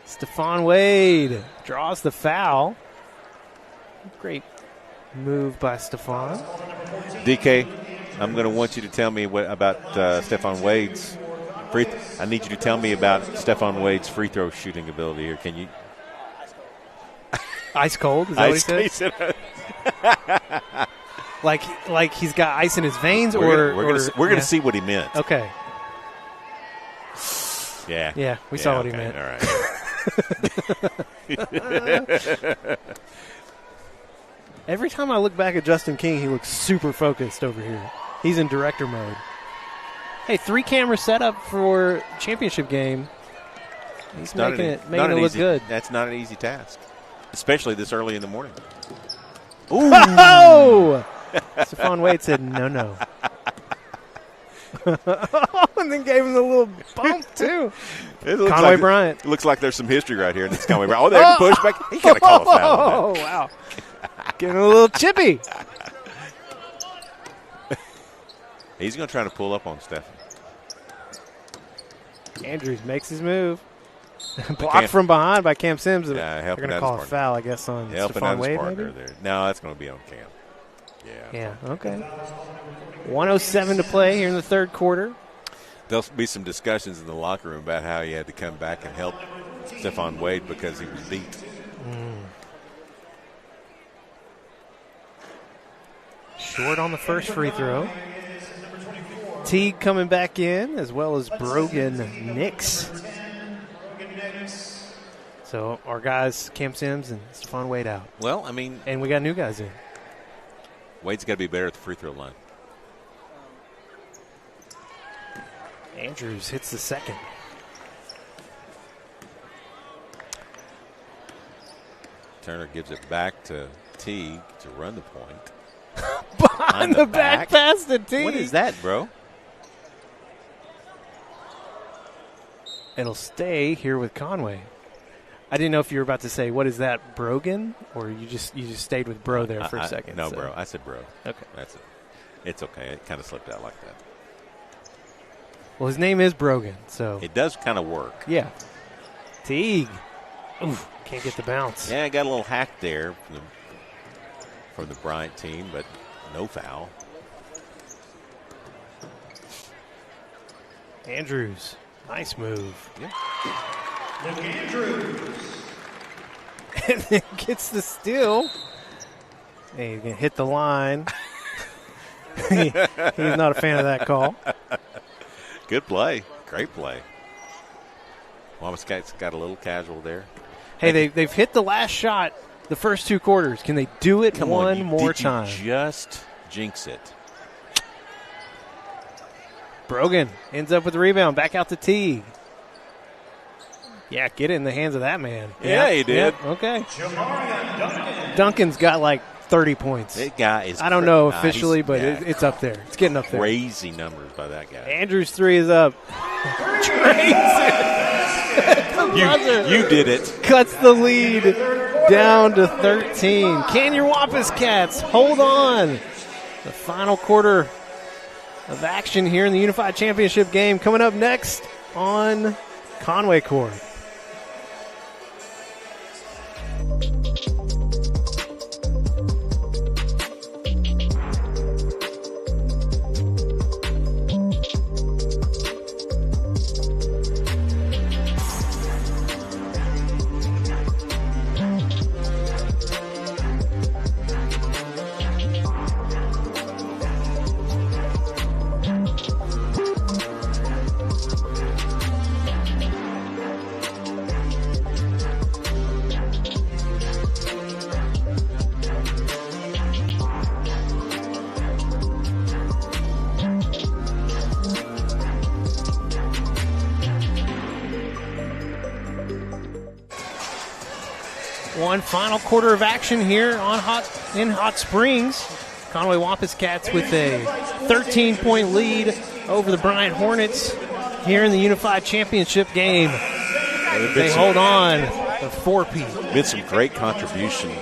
Stephon Wade draws the foul. Great move by Stephon. DK, I'm going to want you to tell me about Stephon Wade's free. I need you to tell me about Stephon Wade's free throw shooting ability here. Can you? Ice cold? Is that what he said? Like he's got ice in his veins, we're gonna see what he meant. Okay. Yeah. Yeah, we saw what he meant. All right. Every time I look back at Justin King, he looks super focused over here. He's in director mode. Hey, 3-camera setup for championship game. He's making it look good. That's not an easy task, especially this early in the morning. Ooh! Oh! Stephon Wade said no. And then gave him the little bump, too. Conway Bryant. It looks like there's some history right here, and it's Conway Bryant. Oh, there's the pushback. He got to call a foul on that. Oh, wow. Getting a little chippy. He's going to try to pull up on Steph. Andrews makes his move. Blocked from behind by Cam Sims. Yeah, they're going to call a foul, I guess, on helping Stephon out Wade, his partner maybe? there. No, that's going to be on Cam. Yeah, okay. 1:07 to play here in the third quarter. There'll be some discussions in the locker room about how he had to come back and help Stephon Wade because he was beat. Short on the first free throw. Teague coming back in, as well as Brogan Nix. So our guys, Cam Sims and Stephon Wade out. Well, I mean. And we got new guys in. Wade's got to be better at the free throw line. Andrews hits the second. Turner gives it back to Teague to run the point. Behind the back pass to Teague. What is that, bro? It'll stay here with Conway. I didn't know if you were about to say, what is that, Brogan? Or you just stayed with bro there for a second. No, bro. I said bro. Okay. That's it. It's okay. It kind of slipped out like that. Well, his name is Brogan, so. It does kind of work. Yeah. Teague. Oof, can't get the bounce. Yeah, got a little hack there from the Bryant team, but no foul. Andrews. Nice move. Yeah. Luke Andrews. And then gets the steal. Hey, he's going to hit the line. He's not a fan of that call. Good play. Great play. Wampus Cats got a little casual there. Hey, they've hit the last shot the first 2 quarters. Can they do it one more time? Did you just jinx it? Brogan ends up with the rebound. Back out to Teague. Yeah, get it in the hands of that man. Yeah, he did. Yeah, okay. Jamarian Duncan. Duncan's got like 30 points. That guy is. I don't know officially, but it's up there. It's getting up there. Crazy numbers by that guy. Andrews' 3 is up. You did it. Cuts the lead down to 13. Can your Wampus Cats hold on? The final quarter of action here in the Unified Championship game coming up next on Conway Court. One final quarter of action here in Hot Springs. Conway Wampus Cats with a 13-point lead over the Bryant Hornets here in the Unified Championship game. They hold on the 4-peat. Been some great contribution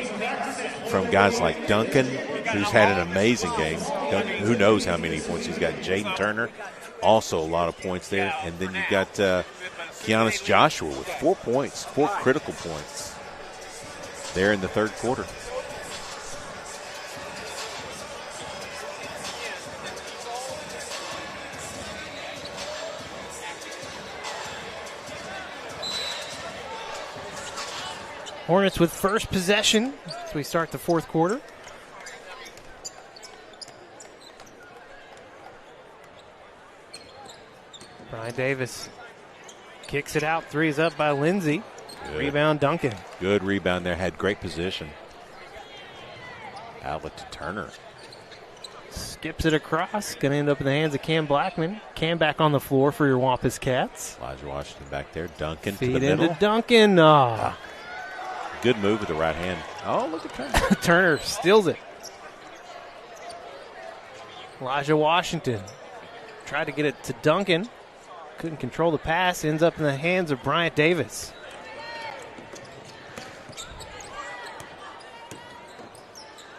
from guys like Duncan, who's had an amazing game. Who knows how many points he's got. Jaden Turner, also a lot of points there. And then you've got Keanis Joshua with 4 points, 4 critical points there in the third quarter. Hornets with first possession as we start the fourth quarter. Brian Davis kicks it out. 3 is up by Lindsay. Good. Rebound Duncan. Good rebound there. Had great position. Outlet to Turner. Skips it across. Going to end up in the hands of Cam Blackman. Cam back on the floor for your Wampus Cats. Elijah Washington back there. Duncan Feed to the middle. into Duncan. Good move with the right hand. Oh, look at Turner. Turner steals it. Elijah Washington tried to get it to Duncan. Couldn't control the pass. Ends up in the hands of Bryant Davis.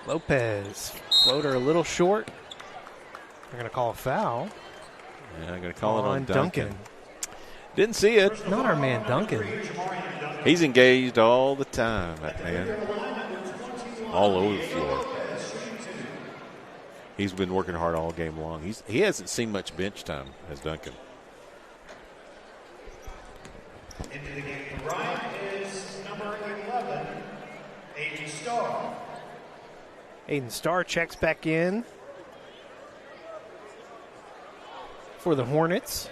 Lopez. Floater a little short. They're going to call a foul. Yeah, I'm going to call it on Duncan. Didn't see it. Not our man Duncan. He's engaged all the time, that man. All over the floor. He's been working hard all game long. He hasn't seen much bench time, as Duncan. Into the game for Bryant is number 11, Aiden Starr. Aiden Starr checks back in for the Hornets.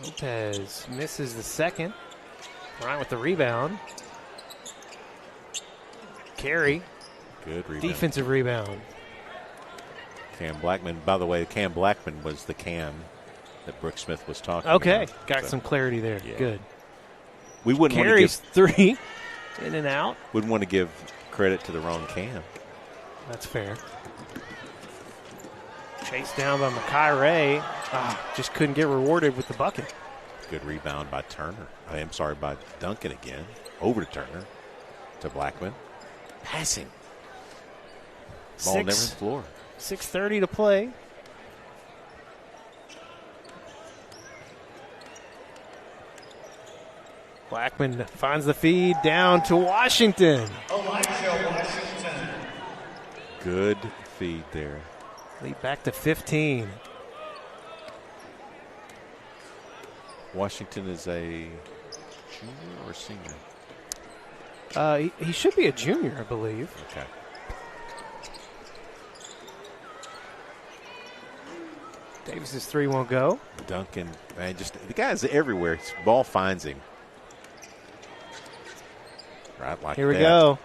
Lopez misses the second. Bryant with the rebound. Carey. Good rebound. Defensive rebound. Cam Blackman. By the way, Cam Blackman was the Cam that Brooke Smith was talking Okay. about. Got some clarity there. Yeah. Good. We wouldn't Carey's want to 3. In and out. Wouldn't want to give credit to the wrong Cam. That's fair. Chased down by Makai Ray. Just couldn't get rewarded with the bucket. Good rebound by Turner. By Duncan again. Over to Turner. To Blackman. Passing. Ball never hit the floor. 6:30 to play. Blackman finds the feed down to Washington. Washington. Good feed there. Lead back to 15. Washington is a junior or senior? He should be a junior, I believe. Okay. Davis's three won't go. Duncan, man, the guy's everywhere. His ball finds him. Right like that. Here we go.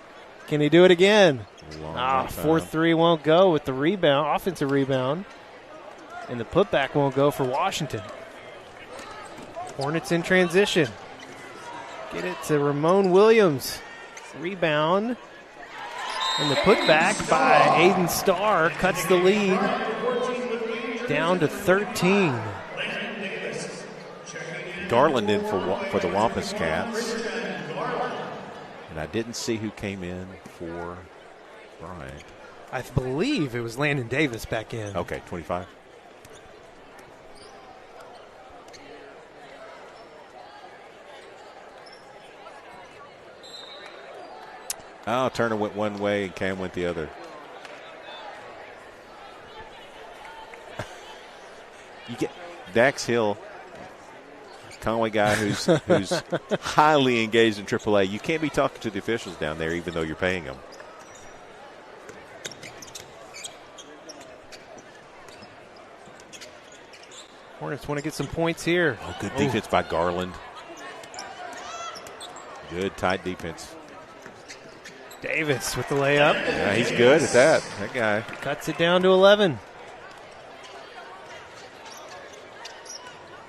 Can he do it again? 4-3 won't go with the rebound, offensive rebound. And the putback won't go for Washington. Hornets in transition. Get it to Ramon Williams. Rebound. And the putback by Aiden Starr cuts the lead down to 13. Garland in for the Wampus Cats. And I didn't see who came in for Bryant. I believe it was Landon Davis back in. Okay, 25. Oh, Turner went one way and Cam went the other. You get Dax Hill, Conway guy who's highly engaged in AAA. You can't be talking to the officials down there even though you're paying them. Hornets want to get some points here. Oh, good defense by Garland. Good tight defense. Davis with the layup. Yeah, he's good at that. That guy. Cuts it down to 11.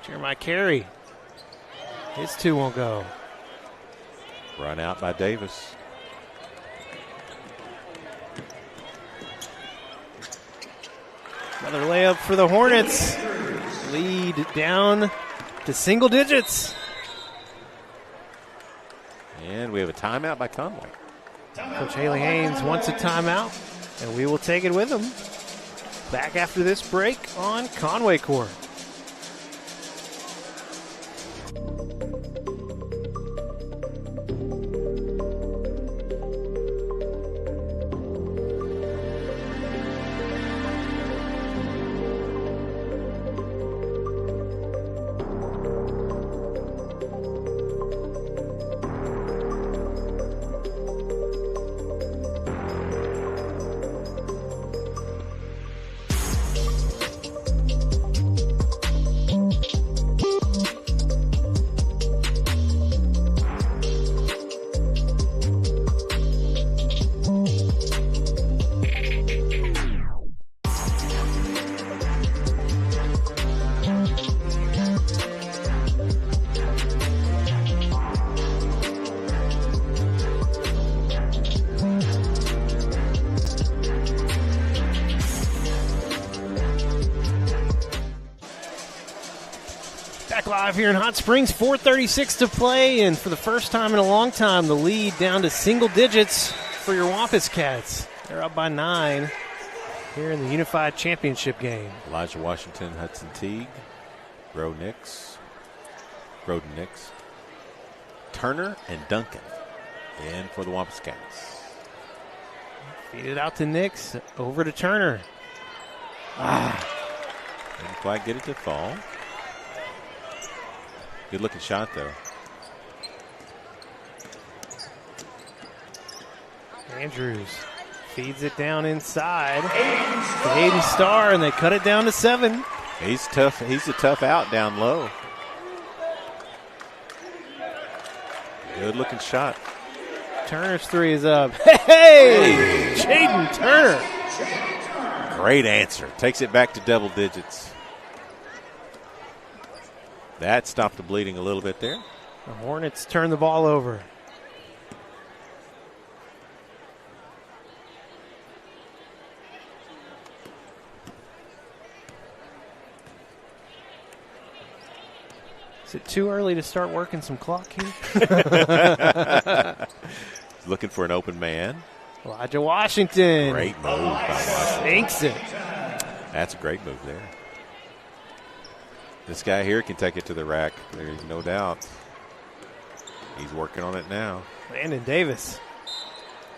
Jeremiah Carey. His two won't go. Run out by Davis. Another layup for the Hornets. Lead down to single digits. And we have a timeout by Conway. Coach Haley Haynes wants a timeout, and we will take it with him. Back after this break on Conway Court. Live here in Hot Springs, 4:36 to play, and for the first time in a long time, the lead down to single digits for your Wampus Cats. They're up by 9 here in the Unified Championship game. Elijah Washington, Hudson Teague, Roden Nix, Turner, and Duncan in for the Wampus Cats. Feed it out to Nix, over to Turner. Didn't quite get it to fall. Good looking shot, though. Andrews feeds it down inside to Aiden Starr, and they cut it down to 7. He's tough. He's a tough out down low. Good looking shot. Turner's three is up. Hey! Jaden Turner. Great answer. Takes it back to double digits. That stopped the bleeding a little bit there. The Hornets turn the ball over. Is it too early to start working some clock here? Looking for an open man. Elijah Washington. Great move by Washington. Sinks it. That's a great move there. This guy here can take it to the rack. There's no doubt. He's working on it now. Landon Davis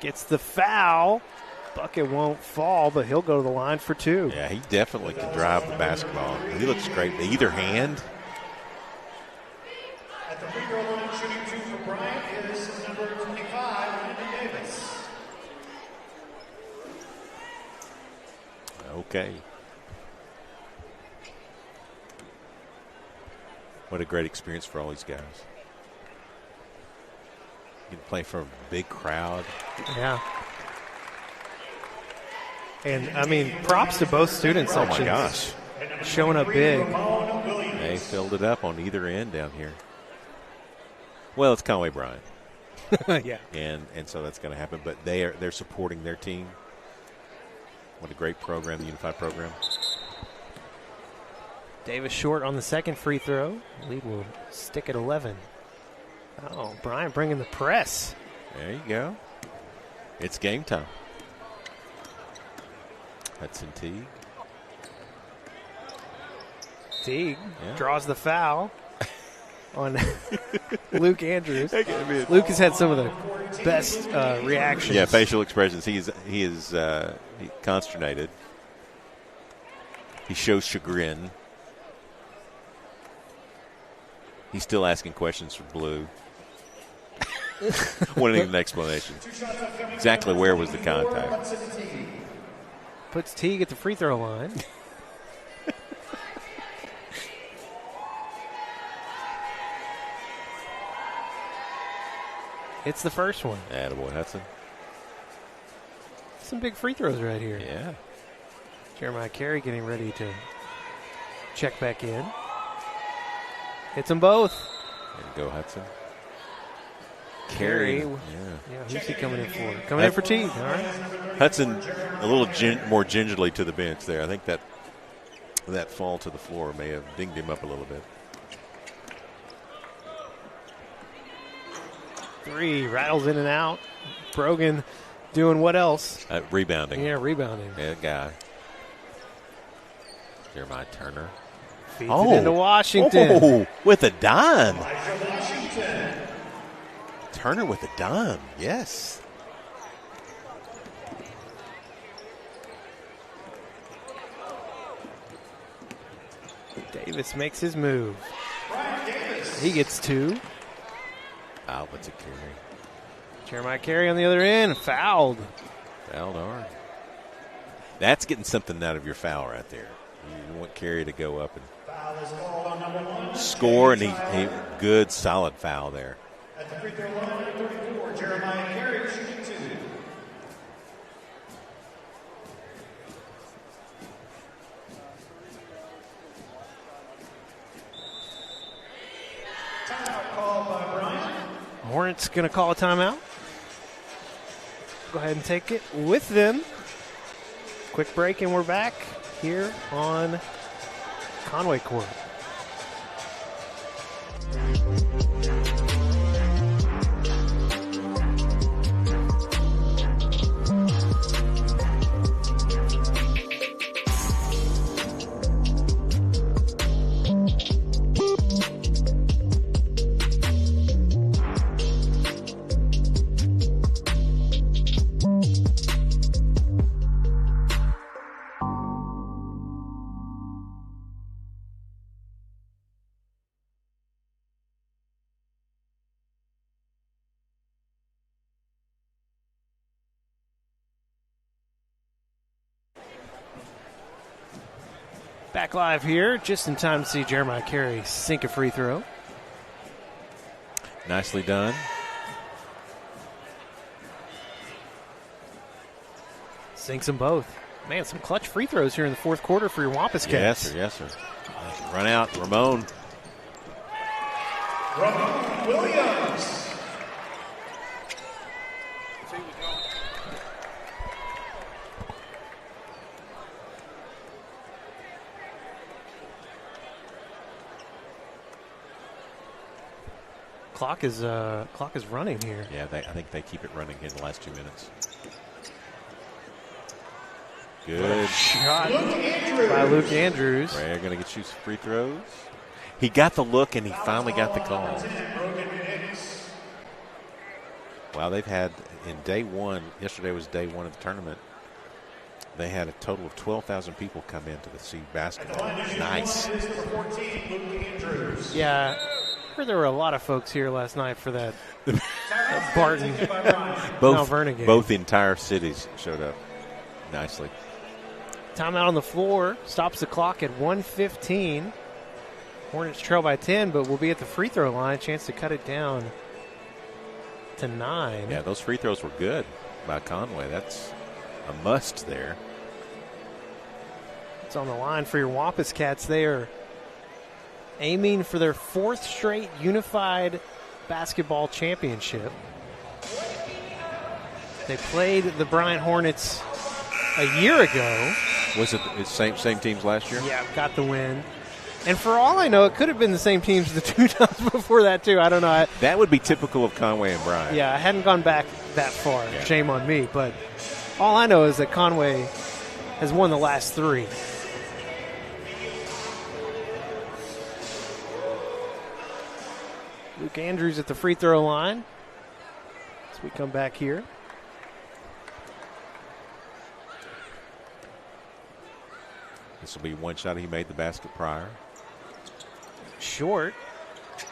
gets the foul. Bucket won't fall, but he'll go to the line for 2. Yeah, he definitely can drive the basketball. He looks great. Either hand. At the free throw line, shooting 2 for Bryant is number 25, Landon Davis. Okay. What a great experience for all these guys. You can play for a big crowd. Yeah. And, I mean, props to both student sections. Oh, my gosh. Showing up big. They filled it up on either end down here. Well, it's Conway Bryant. Yeah. And so that's going to happen. But they're supporting their team. What a great program, the Unified program. Davis short on the second free throw. Lead will stick at 11. Oh, Bryant bringing the press. There you go. It's game time. Hudson Teague. Teague draws the foul on Luke Andrews. Yeah, Luke has had some of the best reactions. facial expressions. He is consternated. He shows chagrin. He's still asking questions for Blue. Wanting an explanation. Exactly where was the contact? Puts Teague at the free throw line. It's the first one. Attaboy, Hudson. Some big free throws right here. Yeah. Jeremiah Carey getting ready to check back in. Hits them both. There you go, Hudson. Carey. Yeah. Yeah, who's he coming in for? Coming in for Teague. All right. Hudson a little more gingerly to the bench there. I think that fall to the floor may have dinged him up a little bit. 3 rattles in and out. Brogan doing what else? Rebounding. Yeah, rebounding. Yeah, guy. Jeremiah Turner. Feeds it into Washington. Oh, with a dime. Turner with a dime. Yes. Davis makes his move. He gets 2. Albert's a carry. Jeremiah Carey on the other end. Fouled. Fouled hard. That's getting something out of your foul right there. You want Carey to go up and score, and he good, solid foul there. At the free throw line, number 34, Jeremiah Carey, shooting 2. Timeout called by Bryant. Hornets going to call a timeout. Go ahead and take it with them. Quick break, and we're back here on Conway Court. Back live here, just in time to see Jeremiah Carey sink a free throw. Nicely done. Sinks them both. Man, some clutch free throws here in the fourth quarter for your Wampus Yes, Cats. sir. Yes, sir. Run out, Ramon. Ramon Williams. Clock is running here. Yeah, I think they keep it running in the last 2 minutes. Good shot by Luke Andrews. They're going to get you some free throws. He got the look, and he finally got the call. Wow, they've had in day one, yesterday was day one of the tournament, they had a total of 12,000 people come in to see basketball. Nice. Yeah, I heard there were a lot of folks here last night for that Barton Mount Vernon game. Both entire cities showed up nicely. Timeout on the floor, stops the clock at 1:15. Hornets trail by 10, but we'll be at the free throw line. Chance to cut it down to 9. Yeah, those free throws were good by Conway. That's a must there. It's on the line for your Wampus Cats. They are aiming for their 4th straight unified basketball championship. They played the Bryant Hornets a year ago. Was it the same teams last year? Yeah, got the win. And for all I know, it could have been the same teams the 2 times before that, too. I don't know. That would be typical of Conway and Bryant. Yeah, I hadn't gone back that far. Yeah. Shame on me. But all I know is that Conway has won the last 3. Luke Andrews at the free throw line as we come back here. This will be one shot. He made the basket prior. Short.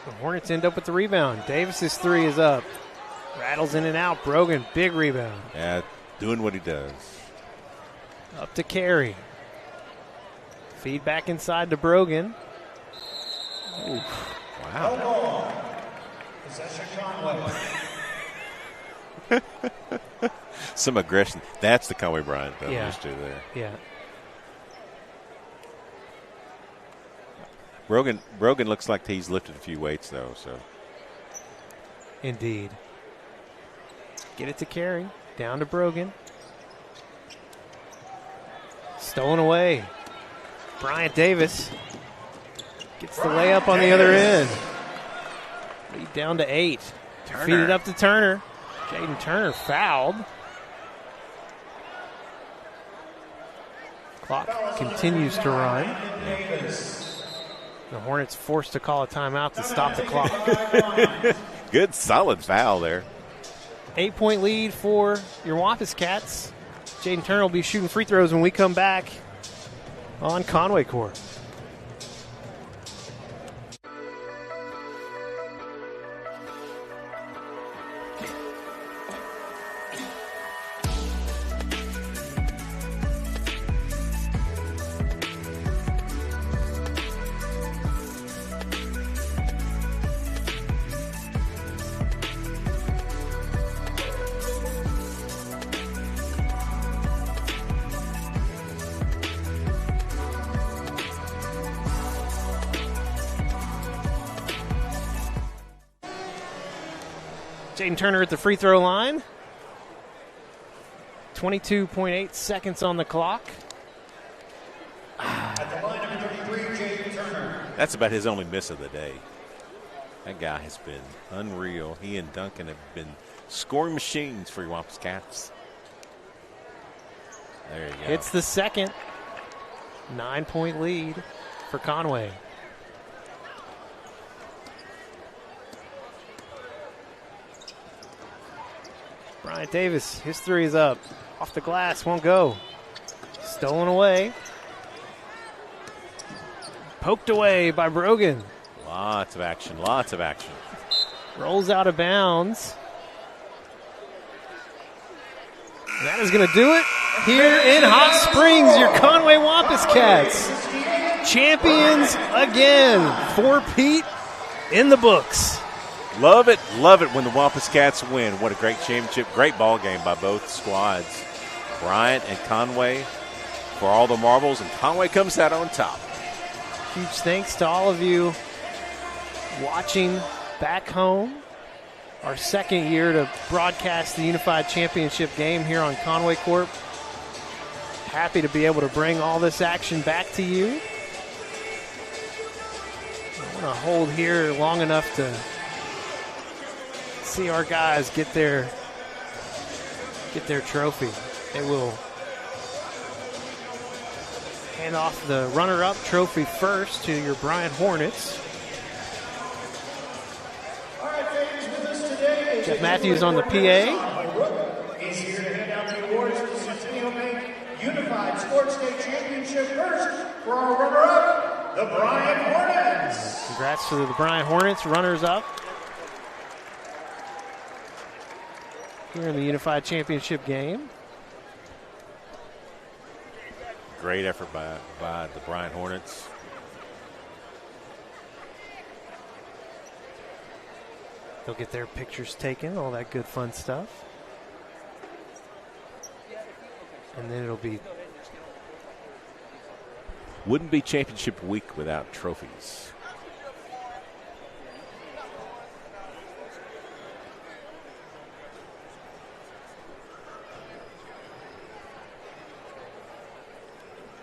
The Hornets end up with the rebound. Davis's 3 is up. Rattles in and out. Brogan, big rebound. Yeah, doing what he does. Up to Carey. Feed back inside to Brogan. Oof. Wow. Possession Conway. Some aggression. That's the Conway Bryant that Yeah. used to there. Yeah. Brogan looks like he's lifted a few weights, though. So Indeed. Get it to Carey. Down to Brogan. Stolen away. Bryant Davis gets the layup on the other end. Lead down to 8. Turner. Feed it up to Turner. Jaden Turner fouled. Clock continues to run. The Hornets forced to call a timeout to stop the clock. Good, solid foul there. 8-point lead for your Wampus Cats. Jaden Turner will be shooting free throws when we come back on Conway Court. Jaden Turner at the free throw line. 22.8 seconds on the clock. At the line of 33, Jaden Turner. That's about his only miss of the day. That guy has been unreal. He and Duncan have been scoring machines for your Wampus Cats. There you go. It's the second 9-point lead for Conway. Bryant Davis, his 3 is up. Off the glass, won't go. Stolen away. Poked away by Brogan. Lots of action, lots of action. Rolls out of bounds. And that is going to do it here in Hot Springs. Your Conway Wampus Cats, champions again. 4-peat in the books. Love it when the Wampus Cats win. What a great championship, great ball game by both squads. Bryant and Conway for all the marbles, and Conway comes out on top. Huge thanks to all of you watching back home. Our second year to broadcast the Unified Championship game here on Conway Court. Happy to be able to bring all this action back to you. I want to hold here long enough to see our guys get their trophy. They will hand off the runner-up trophy first to your Bryant Hornets. Jeff Matthews on the PA. He's here to hand out the awards for the Centennial Bank Unified Sports Day Championship first for our runner-up, the Bryant Hornets. Congrats to the Bryant Hornets, runners-up here in the Unified Championship game. Great effort by the Bryant Hornets. They'll get their pictures taken, all that good fun stuff. And then it'll be... Wouldn't be championship week without trophies.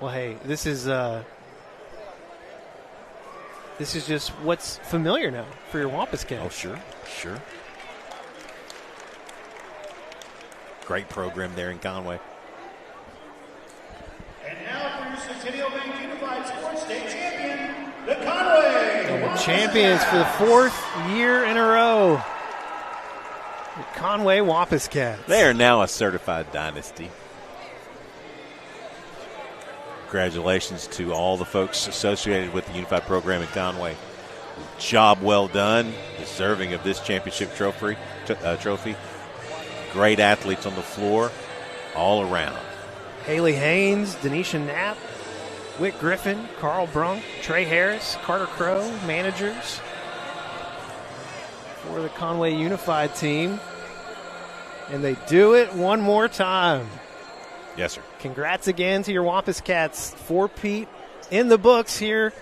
Well, hey, this is just what's familiar now for your Wampus Cats. Oh, sure. Great program there in Conway. And now for your Centennial Bank Unified Sports Day champion, the Conway. And the champions for the 4th year in a row, the Conway Wampus Cats. They are now a certified dynasty. Congratulations to all the folks associated with the Unified program in Conway. Job well done, deserving of this championship trophy. Great athletes on the floor all around. Haley Haynes, Denisha Knapp, Whit Griffin, Carl Brunk, Trey Harris, Carter Crow, managers for the Conway Unified team. And they do it one more time. Yes, sir. Congrats again to your Wampus Cats. 4-peat in the books here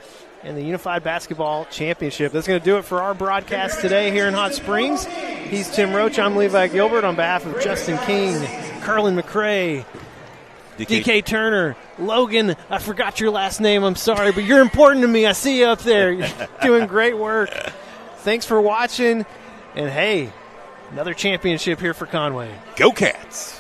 in the Unified Basketball Championship. That's going to do it for our broadcast today here in Hot Springs. He's Tim Roach. I'm Levi Gilbert on behalf of Justin King, Carlin McCrae, DK Turner, Logan. I forgot your last name. I'm sorry, but you're important to me. I see you up there. You're doing great work. Thanks for watching. And, hey, another championship here for Conway. Go Cats!